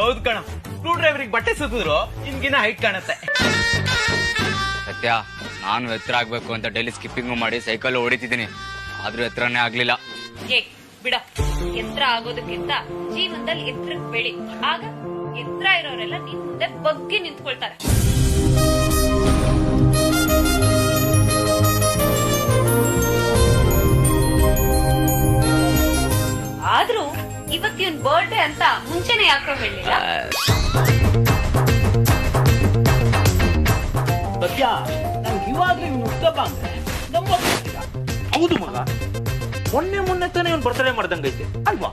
ಹೌದು ಕಣ, ಸ್ಕ್ರೂ ಡ್ರೈವರಿಗೆ ಬಟ್ಟೆ ಸುತ್ತಿದ್ರು ಇನ್ಗಿನ ಹೈಟ್ ಕಾಣುತ್ತೆ. ಸತ್ಯ, ನಾನು ಎತ್ತರ ಆಗ್ಬೇಕು ಅಂತ ಡೈಲಿ ಸ್ಕಿಪ್ಪಿಂಗ್ ಮಾಡಿ ಸೈಕಲ್ ಹೊಡಿತಿದ್ದೀನಿ, ಆದ್ರೂ ಎತ್ತರನೇ ಆಗ್ಲಿಲ್ಲ. ಬಿಡ, ಎತ್ತರ ಆಗೋದಕ್ಕಿಂತ ಜೀವನದಲ್ಲಿ ಎತ್ತರಕ್ಕೆ ಬೆಳಿ, ಆಗ ಎತ್ತರ ಇರೋರೆಲ್ಲ ನಿನ್ ಮುಂದೆ ಬಗ್ಗಿ ನಿಂತ್ಕೊಳ್ತಾರೆ. ಆದ್ರೂ ಇವತ್ತಿನ ಬರ್ಡೇ ಅಂತ ಮುಂಚೆನೆ ಯಾಕೋ ಹೇಳಿಲ್ಲ? ಸತ್ಯ, ನಮ್ಗೆ ಇವಾಗ್ಲೇ ಹುಟ್ಟಪ್ಪ ಅಂದ್ರೆ ನಂಬೋದಿಲ್ಲ. ಹೌದು ಮಗ, ಮೊನ್ನೆ ತಾನೇ ಇವ್ನು ಬರ್ತಡೇ ಮಾಡ್ದಂಗೈತೆ ಅಲ್ವಾ?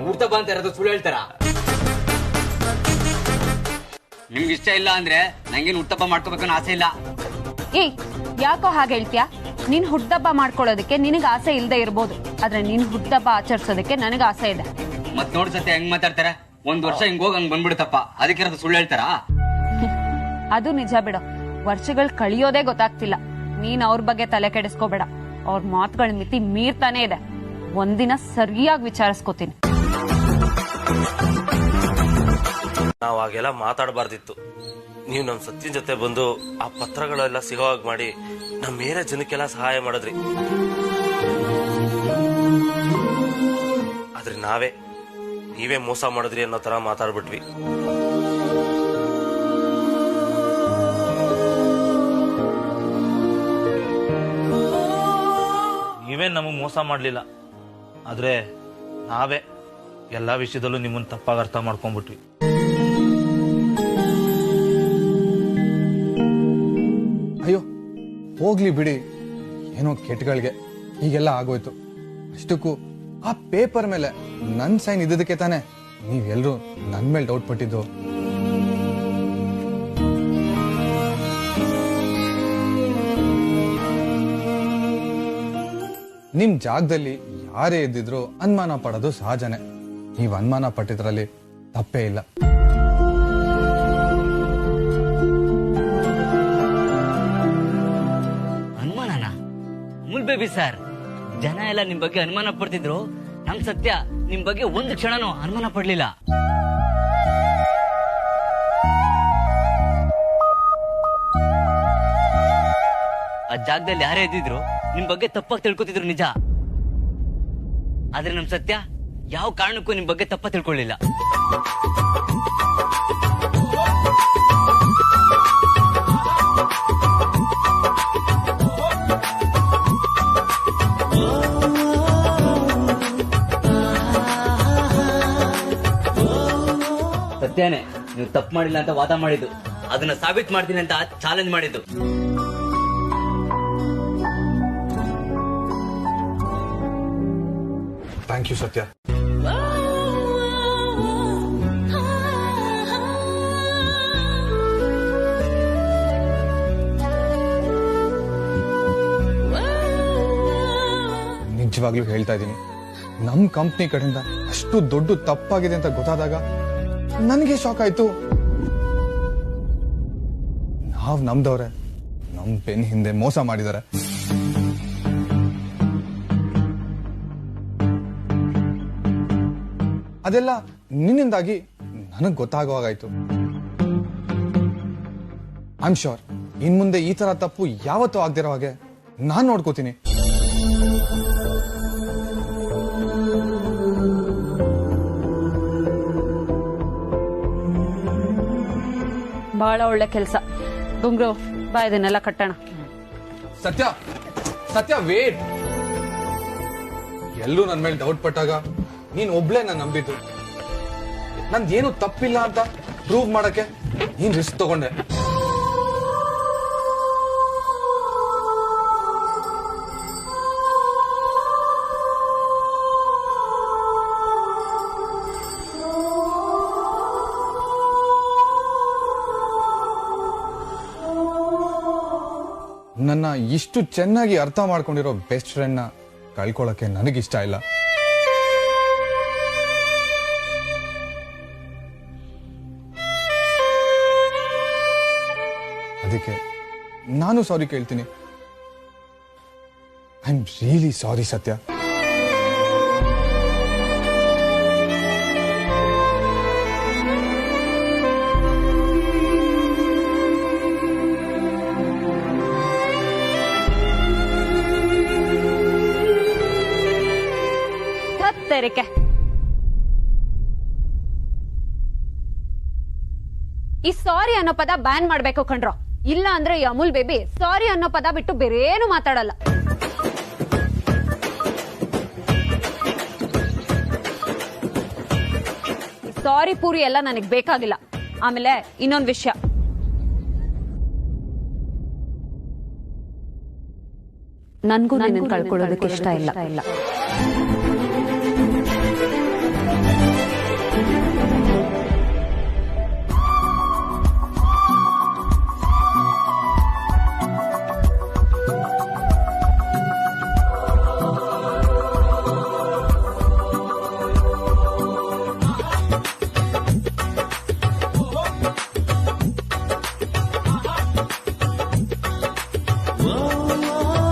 ಊರ್ತಪ್ಪ ಅಂತ ಇರೋದು ಸುಳ್ಳು ಹೇಳ್ತಾರ? ನಿಮ್ಗೆ ಇಷ್ಟ ಇಲ್ಲ ಅಂದ್ರೆ ನಂಗೇನು ಹುಟ್ಟಪ್ಪ ಮಾಡ್ಕೋಬೇಕನ್ನೋ ಆಸೆ ಇಲ್ಲ. ಯಾಕೋ ಹಾಗೆ ಹೇಳ್ತೀಯ? ನಿನ್ ಹುಟ್ಟದಬ್ಬ ಮಾಡ್ಕೊಳ್ಳೋದಕ್ಕೆ ನಿನಗೆ ಆಸೆ ಇಲ್ಲದೆ ಇರ್ಬೋದು, ಆದ್ರೆ ನಿನ್ ಹುಟ್ಟದಬ್ಬ ಆಚರಿಸೋದಕ್ಕೆ ನನಗೆ ಆಸೆ ಇದೆ. ಮತ್ ನೋಡ್ ಸತ್ಯ ಹೆಂಗ್ ಮಾತಾಡ್ತಾರೆ, 1 ವರ್ಷ ಹಿಂಗ್ ಹೋಗಿ ಹಂಗ್ ಬಂದ್ಬಿಡುತ್ತಪ್ಪ, ಅದಕ್ಕೆ ಇರೋದು ಸುಳ್ಳು ಹೇಳ್ತಾರ? ಅದು ನಿಜ ಬಿಡು, ವರ್ಷಗಳು ಕಳಿಯೋದೇ ಗೊತ್ತಾಗ್ತಿಲ್ಲ. ನೀನ್ ಅವ್ರ ಬಗ್ಗೆ ತಲೆ ಕೆಡಿಸ್ಕೋಬೇಡ, ಅವ್ರ ಮಾತುಗಳ ಮಿತಿ ಮೀರ್ತಾನೆ ಇದೆ. ಒಂದಿನ ಸರಿಯಾಗಿ ವಿಚಾರಿಸ್ಕೋತೀನಿ. ನಾವ್ ಹಾಗೆಲ್ಲ ಮಾತಾಡಬಾರ್ದಿತ್ತು. ನೀವು ನಮ್ ಸತ್ಯನ್ ಜೊತೆ ಬಂದು ಆ ಪತ್ರಗಳೆಲ್ಲ ಸಿಗೋ ಹಾಗೆ ಮಾಡಿ ನಮ್ ಮೇಲೆ ಜನಕ್ಕೆಲ್ಲ ಸಹಾಯ ಮಾಡಿದ್ರಿ. ಆದ್ರೆ ನೀವೇ ಮೋಸ ಮಾಡಿದ್ರಿ ಅನ್ನೋ ತರ ಮಾತಾಡ್ಬಿಟ್ವಿ. ನೀವೇ ನಮಗ್ ಮೋಸ ಮಾಡ್ಲಿಲ್ಲ, ಆದ್ರೆ ನಾವೇ ಎಲ್ಲಾ ವಿಷಯದಲ್ಲೂ ನಿಮ್ಮನ್ನ ತಪ್ಪಾಗಿ ಅರ್ಥ ಮಾಡ್ಕೊಂಡ್ಬಿಟ್ವಿ. ಅಯ್ಯೋ ಹೋಗ್ಲಿ ಬಿಡಿ, ಏನೋ ಕೆಟ್ಟಗಳಿಗೆ ಹೀಗೆಲ್ಲ ಆಗೋಯ್ತು. ಅಷ್ಟಕ್ಕೂ ಆ ಪೇಪರ್ ಮೇಲೆ ನನ್ ಸೈನ್ ಇದ್ದದಕ್ಕೆ ತಾನೆ ನೀವೆಲ್ಲರೂ ನನ್ ಮೇಲೆ ಡೌಟ್ ಪಟ್ಟಿದ್ದು. ನಿಮ್ ಜಾಗದಲ್ಲಿ ಯಾರೇ ಇದ್ದಿದ್ರು ಅನುಮಾನ ಪಡೋದು ಸಹಜನೇ. ನೀವ್ ಅನುಮಾನ ಪಟ್ಟಿದ್ರಲ್ಲಿ ತಪ್ಪೇ ಇಲ್ಲ. ಅನುಮಾನನ? ಅಮೂಲ್ ಬೇಬಿ ಸರ್, ಜನ ಎಲ್ಲ ನಿಮ್ ಬಗ್ಗೆ ಅನುಮಾನ ಪಡ್ತಿದ್ರು, ನಮ್ ಸತ್ಯ ನಿಮ್ ಬಗ್ಗೆ ಒಂದು ಕ್ಷಣನೂ ಅನುಮಾನ ಪಡ್ಲಿಲ್ಲ. ಆ ಜಾಗದಲ್ಲಿ ಯಾರೇ ಇದ್ದಿದ್ರು ನಿಮ್ ಬಗ್ಗೆ ತಪ್ಪಾಗಿ ತಿಳ್ಕೊತಿದ್ರು ನಿಜ, ಆದ್ರೆ ನಮ್ ಸತ್ಯ ಯಾವ ಕಾರಣಕ್ಕೂ ನಿಮ್ ಬಗ್ಗೆ ತಪ್ಪ ತಿಳ್ಕೊಳ್ಳಿಲ್ಲ. ಸತ್ಯನೇ ನೀವು ತಪ್ಪು ಮಾಡಿಲ್ಲ ಅಂತ ವಾದ ಮಾಡಿದ್ದು, ಅದನ್ನ ಸಾಬೀತು ಮಾಡ್ತೀನಿ ಅಂತ ಚಾಲೆಂಜ್ ಮಾಡಿದ್ದು. ಥ್ಯಾಂಕ್ ಯು ಸತ್ಯ. ನಿಜವಾಗ್ಲೂ ಹೇಳ್ತಾ ಇದ್ದೀನಿ, ನಮ್ ಕಂಪ್ನಿ ಕಡೆಯಿಂದ ಅಷ್ಟು ದೊಡ್ಡ ತಪ್ಪಾಗಿದೆ ಅಂತ ಗೊತ್ತಾದಾಗ ನನಗೆ ಶಾಕ್ ಆಯ್ತು. ನಾವ್ ನಮ್ದವ್ರೆ ನಮ್ ಬೆನ್ ಹಿಂದೆ ಮೋಸ ಮಾಡಿದ್ದಾರೆ. ಅದೆಲ್ಲ ನಿನ್ನಿಂದಾಗಿ ನನಗ್ ಗೊತ್ತಾಗುವಾಗಾಯ್ತು. ಐ ಆಮ್ ಶೋರ್ ಇನ್ ಮುಂದೆ ಈ ತರ ತಪ್ಪು ಯಾವತ್ತೂ ಆಗದಿರೋ ಹಾಗೆ ನಾನ್ ನೋಡ್ಕೋತೀನಿ. ಬಹಳ ಒಳ್ಳೆ ಕೆಲಸ. ಗುಂಗ್ರು ಬಾ, ಇದನ್ನೆಲ್ಲ ಕಟ್ಟೋಣ. ಸತ್ಯ ಸತ್ಯ ವೇಟ್. ಎಲ್ಲರೂ ನನ್ ಮೇಲೆ ಡೌಟ್ ಪಟ್ಟಾಗ ನೀನ್ ಒಬ್ಳೆ ನಾನು ನಂಬಿದ್ದು. ನಂದೇನು ತಪ್ಪಿಲ್ಲ ಅಂತ ಪ್ರೂವ್ ಮಾಡಕ್ಕೆ ನೀನ್ ರಿಸ್ಕ್ ತಗೊಂಡೆ. ನನ್ನ ಇಷ್ಟು ಚೆನ್ನಾಗಿ ಅರ್ಥ ಮಾಡ್ಕೊಂಡಿರೋ ಬೆಸ್ಟ್ ಫ್ರೆಂಡ್ ನ ಕಳ್ಕೊಳ್ಳಕ್ಕೆ ನನಗಿಷ್ಟ ಇಲ್ಲ. ಅದಕ್ಕೆ ನಾನು ಸಾರಿ ಕೇಳ್ತೀನಿ. ಐ ಆಮ್ ರಿಯಲಿ ಸಾರಿ ಸತ್ಯ. ಈ ಸಾರಿ ಅನ್ನೋ ಪದ ಬ್ಯಾನ್ ಮಾಡ್ಬೇಕು ಕಣ್ರೋ. ಇಲ್ಲ ಅಂದ್ರೆ ಈ ಅಮೂಲ್ ಬೇಬಿ ಸಾರಿ ಅನ್ನೋ ಪದ ಬಿಟ್ಟು ಬೇರೆ ಏನು ಮಾತಾಡಲ್ಲ. ಸಾರಿ ಪೂರಿ ಎಲ್ಲ ನನಗ್ ಬೇಕಾಗಿಲ್ಲ. ಆಮೇಲೆ ಇನ್ನೊಂದು ವಿಷಯ, ನನ್ಗೂ ನಿನ್ನ ಕಳ್ಕೊಳ್ಳೋದಕ್ಕೆ ಇಷ್ಟ ಇಲ್ಲ.